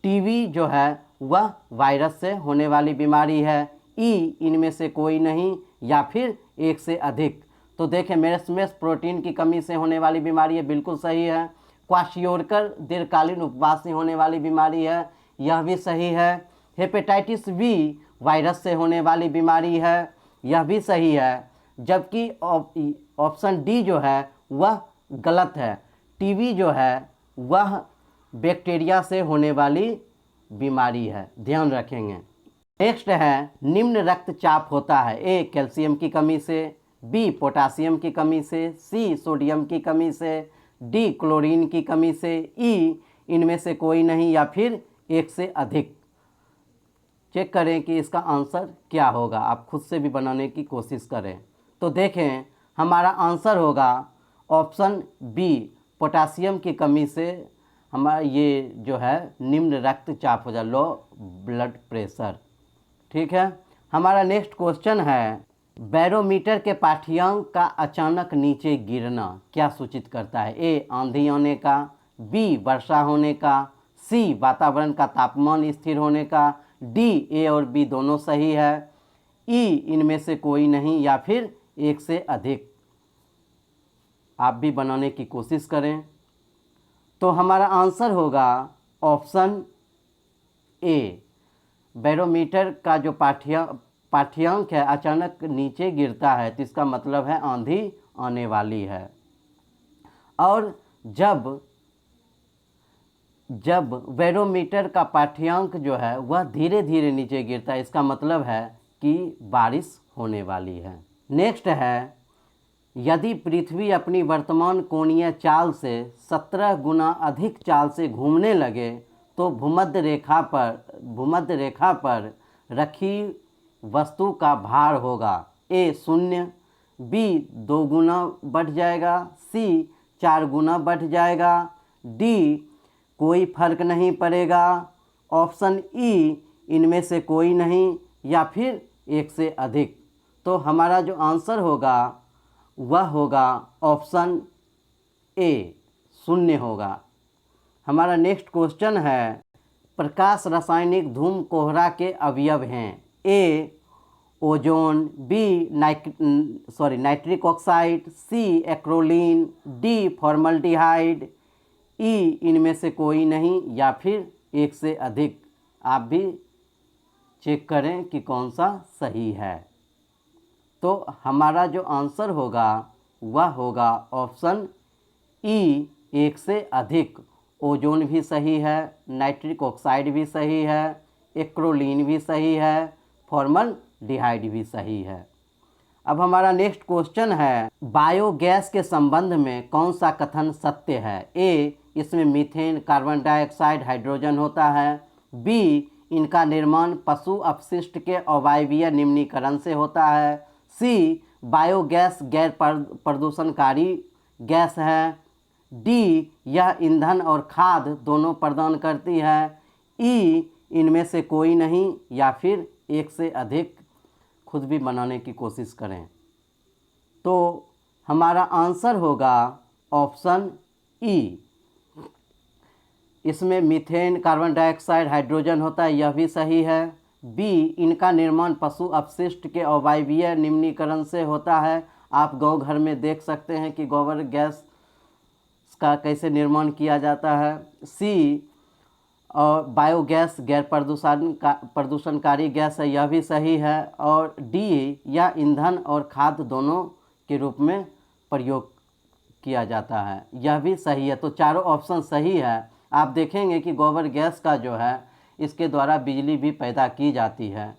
टीवी जो है वह वायरस से होने वाली बीमारी है, ई इनमें से कोई नहीं या फिर एक से अधिक। तो देखें, मेरेस्मस प्रोटीन की कमी से होने वाली बीमारी है, बिल्कुल सही है। क्वाशियोरकर दीर्घकालीन उपवास से होने वाली बीमारी है, यह भी सही है। हेपेटाइटिस बी वायरस से होने वाली बीमारी है, यह भी सही है। जबकि ऑप्शन डी जो है वह गलत है, टीबी जो है वह बैक्टीरिया से होने वाली बीमारी है, ध्यान रखेंगे। नेक्स्ट है, निम्न रक्तचाप होता है? ए कैल्शियम की कमी से, बी पोटासियम की कमी से, सी सोडियम की कमी से, डी क्लोरीन की कमी से, ई इनमें से कोई नहीं या फिर एक से अधिक। चेक करें कि इसका आंसर क्या होगा, आप खुद से भी बनाने की कोशिश करें। तो देखें, हमारा आंसर होगा ऑप्शन बी पोटासियम की कमी से हमारा ये जो है निम्न रक्तचाप हो जाए, लो ब्लड प्रेशर। ठीक है। हमारा नेक्स्ट क्वेश्चन है, बैरोमीटर के पाठ्यांक का अचानक नीचे गिरना क्या सूचित करता है? ए आंधी आने का, बी वर्षा होने का, सी वातावरण का तापमान स्थिर होने का, डी ए और बी दोनों सही है, ई इनमें से कोई नहीं या फिर एक से अधिक। आप भी बनाने की कोशिश करें। तो हमारा आंसर होगा ऑप्शन ए, बैरोमीटर का जो पाठ्यांक है अचानक नीचे गिरता है, तो इसका मतलब है आंधी आने वाली है। और जब बैरोमीटर का पाठ्यांक जो है वह धीरे धीरे नीचे गिरता है, इसका मतलब है कि बारिश होने वाली है। नेक्स्ट है, यदि पृथ्वी अपनी वर्तमान कोणीय चाल से 17 गुना अधिक चाल से घूमने लगे तो भूमध्य रेखा पर रखी वस्तु का भार होगा? ए 0, बी 2 गुना बढ़ जाएगा, सी 4 गुना बढ़ जाएगा, डी कोई फर्क नहीं पड़ेगा, ऑप्शन ई इनमें से कोई नहीं या फिर एक से अधिक। तो हमारा जो आंसर होगा वह होगा ऑप्शन ए 0 होगा, हमारा नेक्स्ट क्वेश्चन है, प्रकाश रासायनिक धूम कोहरा के अवयव हैं। ए ओजोन, बी नाइट्रिक ऑक्साइड, सी एक्रोलीन, डी फॉर्मल्डिहाइड, ई इनमें से कोई नहीं या फिर एक से अधिक। आप भी चेक करें कि कौन सा सही है। तो हमारा जो आंसर होगा वह होगा ऑप्शन ई, एक से अधिक। ओजोन भी सही है, नाइट्रिक ऑक्साइड भी सही है, एक्रोलीन भी सही है, फॉर्मल्डिहाइड भी सही है। अब हमारा नेक्स्ट क्वेश्चन है, बायोगैस के संबंध में कौन सा कथन सत्य है। ए इसमें मीथेन, कार्बन डाइऑक्साइड, हाइड्रोजन होता है। बी इनका निर्माण पशु अपशिष्ट के अवायवीय निम्नीकरण से होता है। सी बायोगैस गैर प्रदूषणकारी गैस है। डी यह ईंधन और खाद दोनों प्रदान करती है। ई इनमें से कोई नहीं या फिर एक से अधिक। खुद भी बनाने की कोशिश करें। तो हमारा आंसर होगा ऑप्शन ई। इसमें मीथेन, कार्बन डाइऑक्साइड, हाइड्रोजन होता है, यह भी सही है। बी इनका निर्माण पशु अपशिष्ट के अवायवीय निम्नीकरण से होता है। आप गांव घर में देख सकते हैं कि गोबर गैस का कैसे निर्माण किया जाता है। सी और बायोगैस गैर प्रदूषणकारी गैस है, यह भी सही है। और डी या ईंधन और खाद दोनों के रूप में प्रयोग किया जाता है, यह भी सही है। तो चारों ऑप्शन सही है। आप देखेंगे कि गोबर गैस का जो है इसके द्वारा बिजली भी पैदा की जाती है।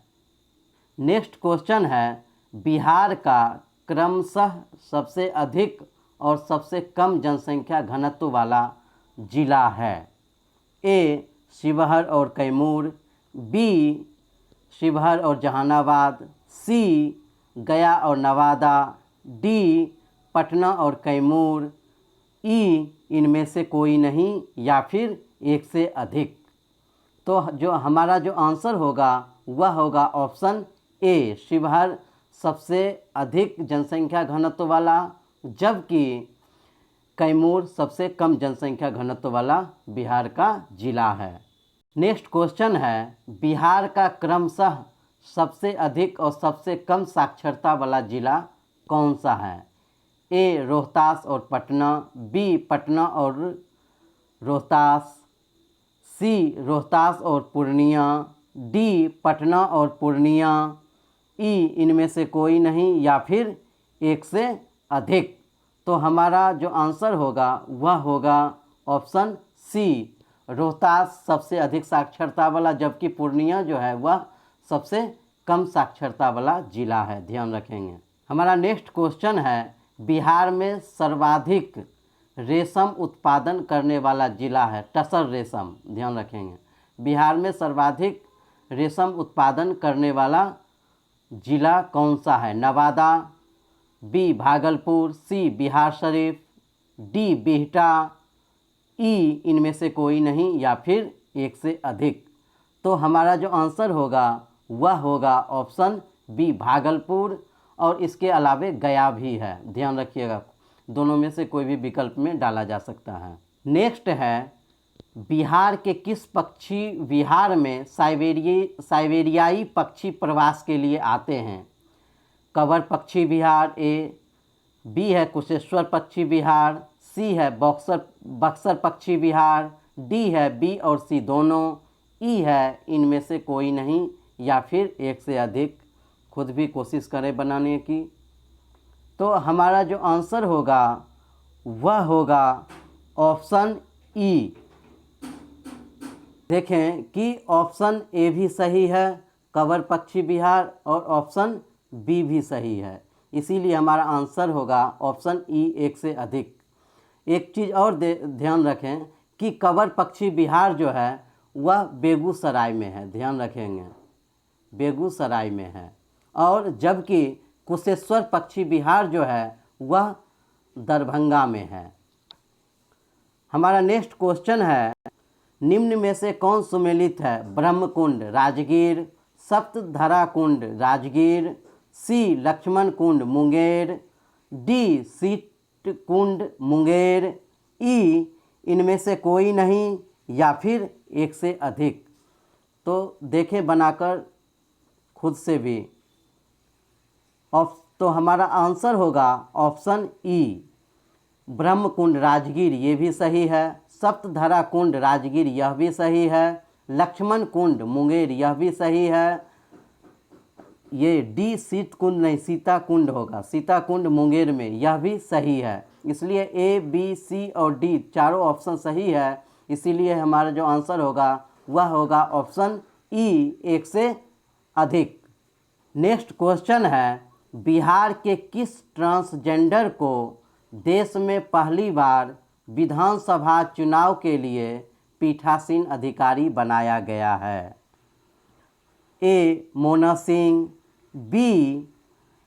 नेक्स्ट क्वेश्चन है, बिहार का क्रमशः सबसे अधिक और सबसे कम जनसंख्या घनत्व वाला जिला है। ए शिवहर और कैमूर, बी शिवहर और जहानाबाद, सी गया और नवादा, डी पटना और कैमूर, ई इनमें से कोई नहीं या फिर एक से अधिक। तो जो हमारा जो आंसर होगा वह होगा ऑप्शन ए, शिवहर सबसे अधिक जनसंख्या घनत्व वाला, जबकि कैमूर सबसे कम जनसंख्या घनत्व वाला बिहार का जिला है। नेक्स्ट क्वेश्चन है, बिहार का क्रमशः सबसे अधिक और सबसे कम साक्षरता वाला जिला कौन सा है। ए रोहतास और पटना, बी पटना और रोहतास, सी रोहतास और पूर्णिया, डी पटना और पूर्णिया, ई इनमें से कोई नहीं या फिर एक से अधिक। तो हमारा जो आंसर होगा वह होगा ऑप्शन सी, रोहतास सबसे अधिक साक्षरता वाला, जबकि पूर्णिया जो है वह सबसे कम साक्षरता वाला जिला है। ध्यान रखेंगे। हमारा नेक्स्ट क्वेश्चन है, बिहार में सर्वाधिक रेशम उत्पादन करने वाला जिला है। टसर रेशम, ध्यान रखेंगे। बिहार में सर्वाधिक रेशम उत्पादन करने वाला जिला कौन सा है। नवादा, बी भागलपुर, सी बिहार शरीफ, डी बिहटा, ई इनमें से कोई नहीं या फिर एक से अधिक। तो हमारा जो आंसर होगा वह होगा ऑप्शन बी भागलपुर, और इसके अलावे गया भी है। ध्यान रखिएगा, दोनों में से कोई भी विकल्प में डाला जा सकता है। नेक्स्ट है, बिहार के किस पक्षी विहार में साइबेरियाई पक्षी प्रवास के लिए आते हैं। कंवर पक्षी विहार ए, बी है कुशेश्वर पक्षी विहार, सी है बक्सर पक्षी विहार, डी है बी और सी दोनों, ई है इनमें से कोई नहीं या फिर एक से अधिक। खुद भी कोशिश करें बनाने की। तो हमारा जो आंसर होगा वह होगा ऑप्शन ई। देखें कि ऑप्शन ए भी सही है, कंवर पक्षी विहार, और ऑप्शन बी भी सही है। इसीलिए हमारा आंसर होगा ऑप्शन ई, एक से अधिक। एक चीज़ और ध्यान रखें कि कंवर पक्षी विहार जो है वह बेगूसराय में है। ध्यान रखेंगे, बेगूसराय में है। और जबकि कुशेश्वर पक्षी विहार जो है वह दरभंगा में है। हमारा नेक्स्ट क्वेश्चन है, निम्न में से कौन सुमेलित है। ब्रह्मकुंड राजगीर, सप्तधरा कुंड राजगीर, सी लक्ष्मण कुंड मुंगेर, डी सीट कुंड मुंगेर, ई इनमें से कोई नहीं या फिर एक से अधिक। तो देखें बनाकर खुद से भी। तो हमारा आंसर होगा ऑप्शन ई, ब्रह्मकुंड राजगीर, ये भी सही है। सप्तधरा कुंड राजगीर, यह भी सही है। लक्ष्मण कुंड मुंगेर, यह भी सही है। ये डी शीत कुंड नहीं, सीता कुंड होगा, सीता कुंड मुंगेर में, यह भी सही है। इसलिए ए बी सी और डी चारों ऑप्शन सही है। इसीलिए हमारा जो आंसर होगा वह होगा ऑप्शन ई, एक से अधिक। नेक्स्ट क्वेश्चन है, बिहार के किस ट्रांसजेंडर को देश में पहली बार विधानसभा चुनाव के लिए पीठासीन अधिकारी बनाया गया है? ए मोना सिंह, बी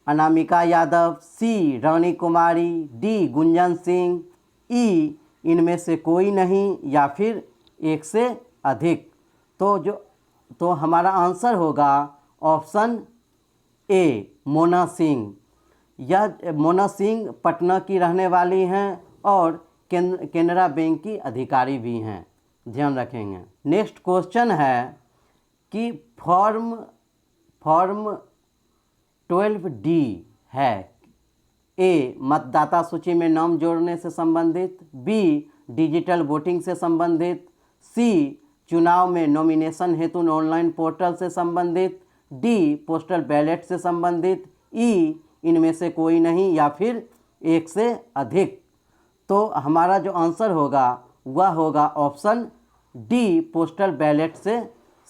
अनामिका यादव, सी रानी कुमारी, डी गुंजन सिंह, ई इनमें से कोई नहीं या फिर एक से अधिक। तो हमारा आंसर होगा ऑप्शन ए, मोना सिंह। यह मोना सिंह पटना की रहने वाली हैं और केनरा बैंक की अधिकारी भी हैं, ध्यान रखेंगे। नेक्स्ट क्वेश्चन है कि फॉर्म 12D है। ए मतदाता सूची में नाम जोड़ने से संबंधित, बी डिजिटल वोटिंग से संबंधित, सी चुनाव में नॉमिनेशन हेतु ऑनलाइन पोर्टल से संबंधित, डी पोस्टल बैलेट से संबंधित, ई इनमें से कोई नहीं या फिर एक से अधिक। तो हमारा जो आंसर होगा वह होगा ऑप्शन डी, पोस्टल बैलेट से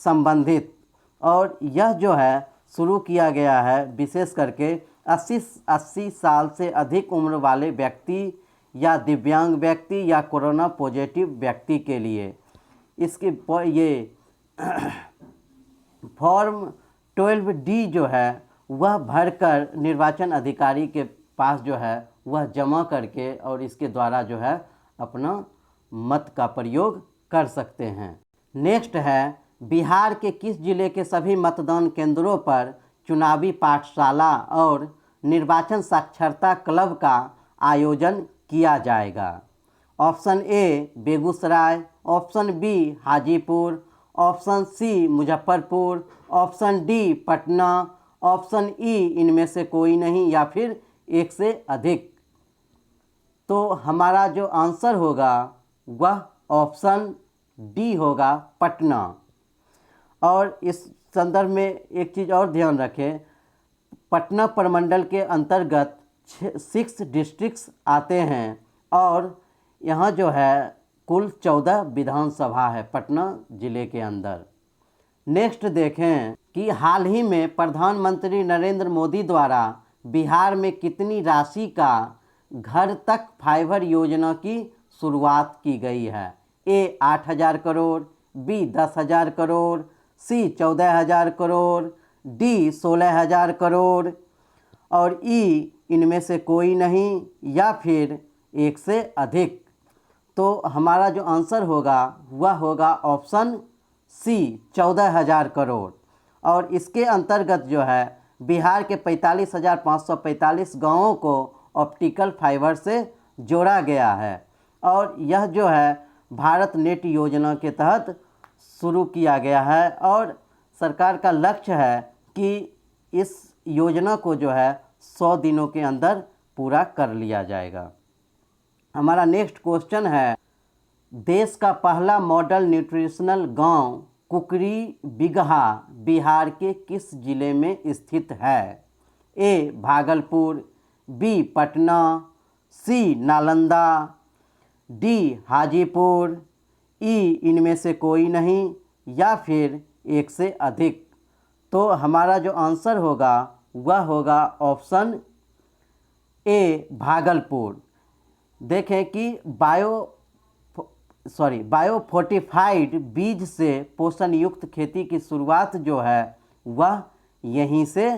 संबंधित। और यह जो है शुरू किया गया है विशेष करके 80 साल से अधिक उम्र वाले व्यक्ति या दिव्यांग व्यक्ति या कोरोना पॉजिटिव व्यक्ति के लिए। इसके ये फॉर्म 12D जो है वह भरकर निर्वाचन अधिकारी के पास जो है वह जमा करके और इसके द्वारा जो है अपना मत का प्रयोग कर सकते हैं। नेक्स्ट है, बिहार के किस जिले के सभी मतदान केंद्रों पर चुनावी पाठशाला और निर्वाचन साक्षरता क्लब का आयोजन किया जाएगा? Option A Begusarai, option B Hajipur, option C Muzaffarpur, option D Patna, option E इनमें से कोई नहीं या फिर एक से अधिक। तो हमारा जो आंसर होगा वह ऑप्शन डी होगा, पटना। और इस संदर्भ में एक चीज़ और ध्यान रखें, पटना प्रमंडल के अंतर्गत 6 डिस्ट्रिक्ट्स आते हैं और यहाँ जो है कुल 14 विधानसभा है पटना जिले के अंदर। नेक्स्ट देखें कि हाल ही में प्रधानमंत्री नरेंद्र मोदी द्वारा बिहार में कितनी राशि का घर तक फाइबर योजना की शुरुआत की गई है? ए 8,000 करोड़, बी 10,000 करोड़, सी 14,000 करोड़, डी 16,000 करोड़ और ई इनमें से कोई नहीं या फिर एक से अधिक। तो हमारा जो आंसर होगा वह होगा ऑप्शन सी, 14,000 करोड़। और इसके अंतर्गत जो है बिहार के 45,545 गाँवों को ऑप्टिकल फाइबर से जोड़ा गया है और यह जो है भारत नेट योजना के तहत शुरू किया गया है और सरकार का लक्ष्य है कि इस योजना को जो है 100 दिनों के अंदर पूरा कर लिया जाएगा। हमारा नेक्स्ट क्वेश्चन है, देश का पहला मॉडल न्यूट्रिशनल गांव कुकरी बिगहा बिहार के किस जिले में स्थित है? ए भागलपुर, बी पटना, सी नालंदा, डी हाजीपुर, ई इनमें से कोई नहीं या फिर एक से अधिक। तो हमारा जो आंसर होगा वह होगा ऑप्शन ए भागलपुर। देखें कि बायोफोर्टिफाइड बीज से पोषण युक्त खेती की शुरुआत जो है वह यहीं से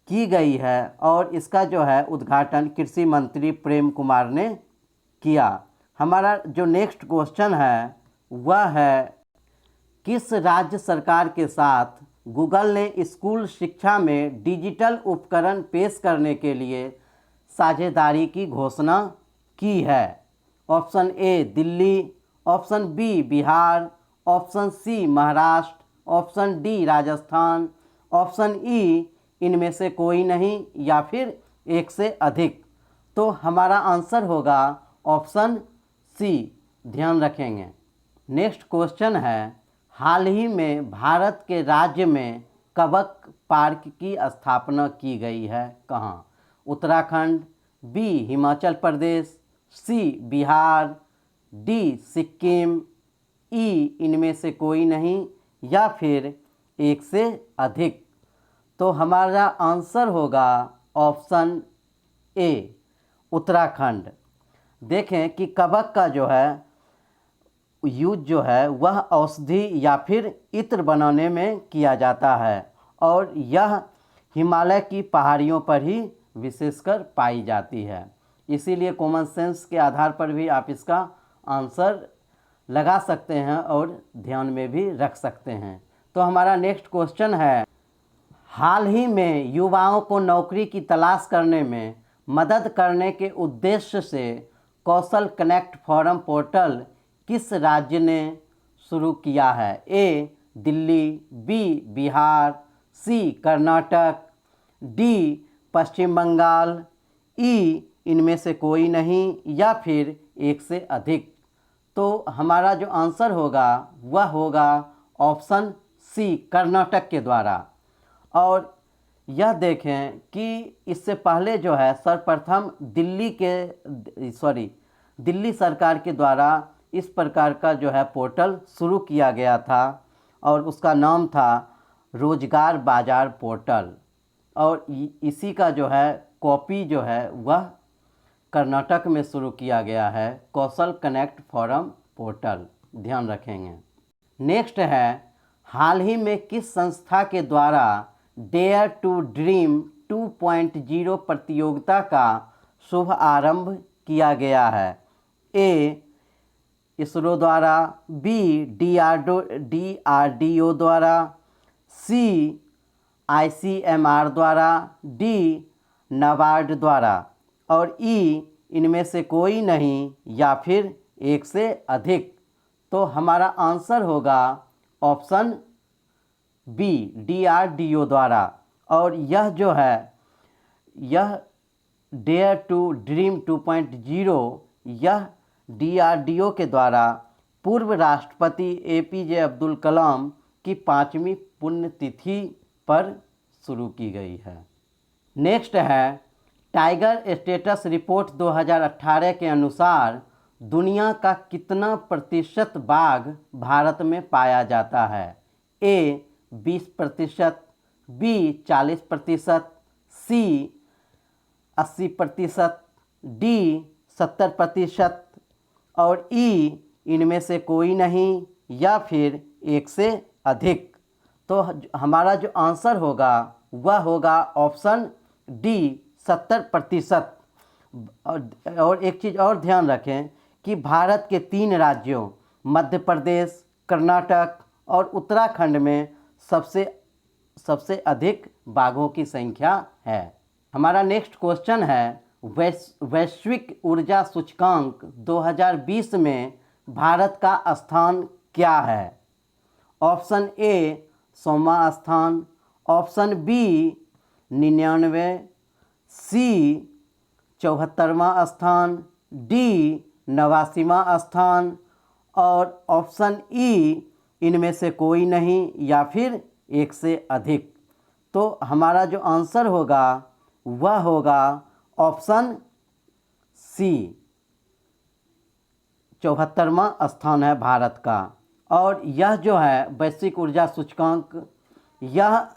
की गई है और इसका जो है उद्घाटन कृषि मंत्री प्रेम कुमार ने किया। हमारा जो नेक्स्ट क्वेश्चन है वह है, किस राज्य सरकार के साथ गूगल ने स्कूल शिक्षा में डिजिटल उपकरण पेश करने के लिए साझेदारी की घोषणा की है? Option A Delhi, option B Bihar, option C Maharashtra, option D Rajasthan, option E इनमें से कोई नहीं या फिर एक से अधिक। तो हमारा आंसर होगा ऑप्शन सी, ध्यान रखेंगे। नेक्स्ट क्वेश्चन है, हाल ही में भारत के राज्य में कबक पार्क की स्थापना की गई है कहाँ? उत्तराखंड, बी हिमाचल प्रदेश, सी बिहार, डी सिक्किम, ई इनमें से कोई नहीं या फिर एक से अधिक। तो हमारा आंसर होगा ऑप्शन ए, उत्तराखंड। देखें कि कबक का जो है यूज जो है वह औषधि या फिर इत्र बनाने में किया जाता है और यह हिमालय की पहाड़ियों पर ही विशेषकर पाई जाती है। इसीलिए कॉमन सेंस के आधार पर भी आप इसका आंसर लगा सकते हैं और ध्यान में भी रख सकते हैं। तो हमारा नेक्स्ट क्वेश्चन है, हाल ही में युवाओं को नौकरी की तलाश करने में मदद करने के उद्देश्य से कौशल कनेक्ट फोरम पोर्टल किस राज्य ने शुरू किया है? ए दिल्ली, बी बिहार, सी कर्नाटक, डी पश्चिम बंगाल, ई इनमें से कोई नहीं या फिर एक से अधिक। तो हमारा जो आंसर होगा वह होगा ऑप्शन सी, कर्नाटक के द्वारा। और यह देखें कि इससे पहले जो है सर्वप्रथम दिल्ली सरकार के द्वारा इस प्रकार का जो है पोर्टल शुरू किया गया था और उसका नाम था रोजगार बाजार पोर्टल। और इसी का जो है कॉपी जो है वह कर्नाटक में शुरू किया गया है, कौशल कनेक्ट फोरम पोर्टल, ध्यान रखेंगे। नेक्स्ट है, हाल ही में किस संस्था के द्वारा डेयर टू ड्रीम 2.0 प्रतियोगिता का शुभ आरंभ किया गया है? ए इसरो द्वारा, बी DRDO द्वारा, सी ICMR द्वारा, डी नाबार्ड द्वारा और ई इनमें से कोई नहीं या फिर एक से अधिक। तो हमारा आंसर होगा ऑप्शन बी, DRDO द्वारा। और यह जो है यह डेयर टू ड्रीम 2.0 यह DRDO के द्वारा पूर्व राष्ट्रपति APJ अब्दुल कलाम की 5वीं पुण्यतिथि पर शुरू की गई है। नेक्स्ट है, टाइगर स्टेटस रिपोर्ट 2018 के अनुसार दुनिया का कितना प्रतिशत बाघ भारत में पाया जाता है? ए 20%, बी 40%, सी 80%, डी 70% और ई इनमें से कोई नहीं या फिर एक से अधिक। तो हमारा जो आंसर होगा वह होगा ऑप्शन डी, 70%। और एक चीज़ और ध्यान रखें कि भारत के 3 राज्यों मध्य प्रदेश, कर्नाटक और उत्तराखंड में सबसे अधिक बाघों की संख्या है। हमारा नेक्स्ट क्वेश्चन है, वैश्विक ऊर्जा सूचकांक 2020 में भारत का स्थान क्या है? ऑप्शन ए 100वां स्थान, ऑप्शन बी 99, सी 74वां स्थान, डी 89वां स्थान और ऑप्शन ई इनमें से कोई नहीं या फिर एक से अधिक। तो हमारा जो आंसर होगा वह होगा ऑप्शन सी, 74वां स्थान है भारत का। और यह जो है वैश्विक ऊर्जा सूचकांक यह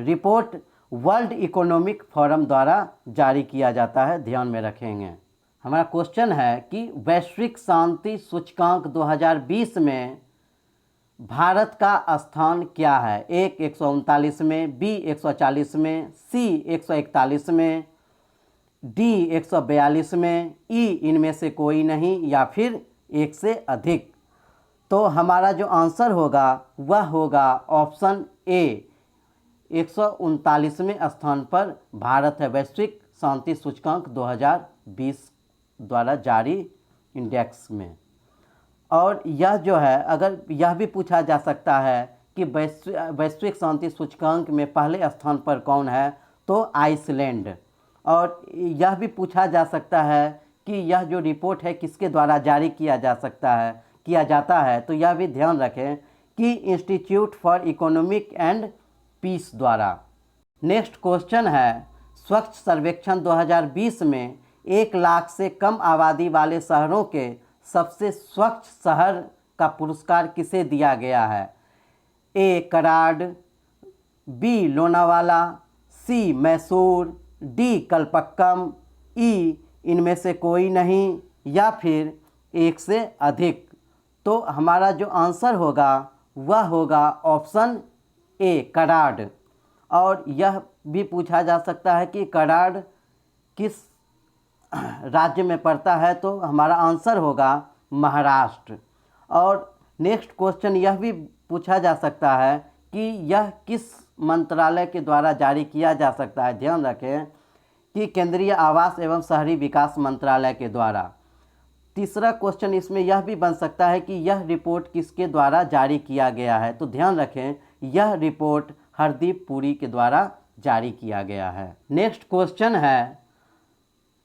रिपोर्ट वर्ल्ड इकोनॉमिक फोरम द्वारा जारी किया जाता है, ध्यान में रखेंगे। हमारा क्वेश्चन है कि वैश्विक शांति सूचकांक 2020 में भारत का स्थान क्या है? एक 139 में, बी 140 में, सी 141 में, डी 142 में, ई इनमें से कोई नहीं या फिर एक से अधिक। तो हमारा जो आंसर होगा वह होगा ऑप्शन ए, 139वें स्थान पर भारत है वैश्विक शांति सूचकांक 2020 द्वारा जारी इंडेक्स में। और यह जो है, अगर यह भी पूछा जा सकता है कि वैश्विक शांति सूचकांक में पहले स्थान पर कौन है, तो आइसलैंड। और यह भी पूछा जा सकता है कि यह जो रिपोर्ट है किसके द्वारा जारी किया जाता है, तो यह भी ध्यान रखें कि institute for economic and peace द्वारा। नेक्स्ट क्वेश्चन है, स्वच्छ सर्वेक्षण 2020 में 1 लाख से कम आबादी वाले शहरों के सबसे स्वच्छ शहर का पुरस्कार किसे दिया गया है? ए कराड, बी लोनावाला, सी मैसूर, डी कलपक्कम, ई इनमें से कोई नहीं, या फिर एक से अधिक। तो हमारा जो आंसर होगा वह होगा ऑप्शन ए कराड। और यह भी पूछा जा सकता है कि कराड किस राज्य में पड़ता है, तो हमारा आंसर होगा महाराष्ट्र। और नेक्स्ट क्वेश्चन यह भी पूछा जा सकता है कि यह किस मंत्रालय के द्वारा जारी किया जा सकता है। ध्यान रखें कि केंद्रीय आवास एवं शहरी विकास मंत्रालय के द्वारा। तीसरा क्वेश्चन इसमें यह भी बन सकता है कि यह रिपोर्ट किसके द्वारा जारी किया गया है, तो ध्यान रखें यह रिपोर्ट हरदीप पुरी के द्वारा जारी किया गया है। नेक्स्ट क्वेश्चन है,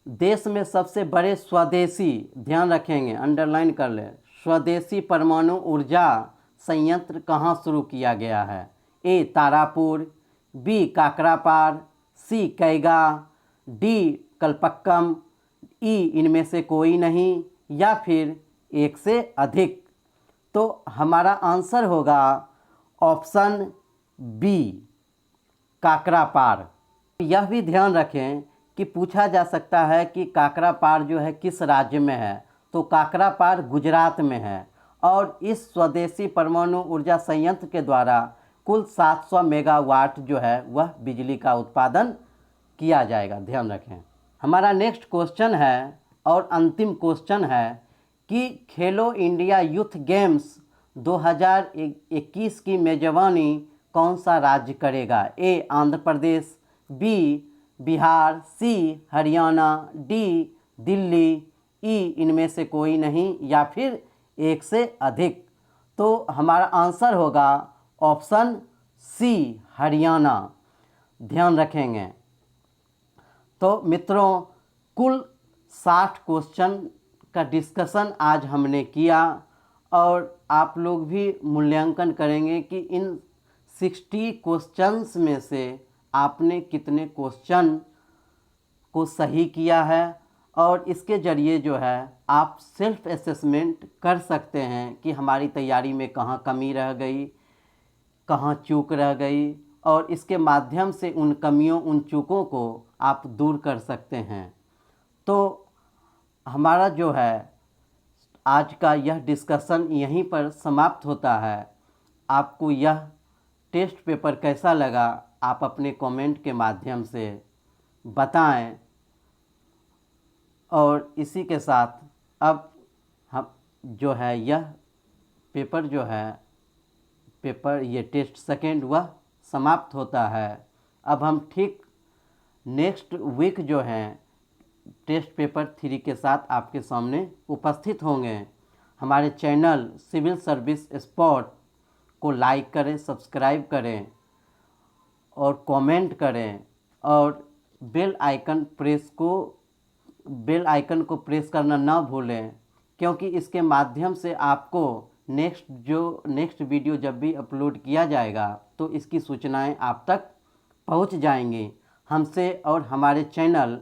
देश में सबसे बड़े स्वदेशी, ध्यान रखेंगे अंडरलाइन कर ले, स्वदेशी परमाणु ऊर्जा संयंत्र कहाँ शुरू किया गया है? ए तारापुर, बी काकरापार, सी कैगा, डी कलपक्कम, ई इनमें से कोई नहीं, या फिर एक से अधिक। तो हमारा आंसर होगा ऑप्शन बी काकरापार। यह भी ध्यान रखें कि पूछा जा सकता है कि काकरापार जो है किस राज्य में है, तो काकरापार गुजरात में है। और इस स्वदेशी परमाणु ऊर्जा संयंत्र के द्वारा कुल 700 मेगावाट जो है वह बिजली का उत्पादन किया जाएगा, ध्यान रखें। हमारा नेक्स्ट क्वेश्चन है और अंतिम क्वेश्चन है कि खेलो इंडिया यूथ गेम्स 2021 की मेजबानी कौन सा राज्य करेगा? ए आंध्र प्रदेश, बी बिहार, सी हरियाणा, डी दिल्ली, ई इनमें से कोई नहीं, या फिर एक से अधिक। तो हमारा आंसर होगा ऑप्शन सी हरियाणा, ध्यान रखेंगे। तो मित्रों, कुल 60 क्वेश्चन का डिस्कशन आज हमने किया और आप लोग भी मूल्यांकन करेंगे कि इन 60 क्वेश्चंस में से आपने कितने क्वेश्चन को सही किया है। और इसके ज़रिए जो है आप सेल्फ असेसमेंट कर सकते हैं कि हमारी तैयारी में कहाँ कमी रह गई, कहाँ चूक रह गई, और इसके माध्यम से उन कमियों, उन चूकों को आप दूर कर सकते हैं। तो हमारा जो है आज का यह डिस्कशन यहीं पर समाप्त होता है। आपको यह टेस्ट पेपर कैसा लगा आप अपने कमेंट के माध्यम से बताएं। और इसी के साथ अब हम जो है यह पेपर जो है ये टेस्ट सेकेंड वह समाप्त होता है। अब हम ठीक नेक्स्ट वीक जो है टेस्ट पेपर 3 के साथ आपके सामने उपस्थित होंगे। हमारे चैनल सिविल सर्विस स्पॉट को लाइक करें, सब्सक्राइब करें और कमेंट करें, और बेल आइकन को प्रेस करना ना भूलें, क्योंकि इसके माध्यम से आपको नेक्स्ट वीडियो जब भी अपलोड किया जाएगा तो इसकी सूचनाएं आप तक पहुंच जाएंगी। हमसे और हमारे चैनल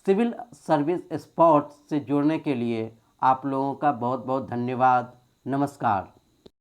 सिविल सर्विस स्पॉट से जुड़ने के लिए आप लोगों का बहुत बहुत धन्यवाद। नमस्कार।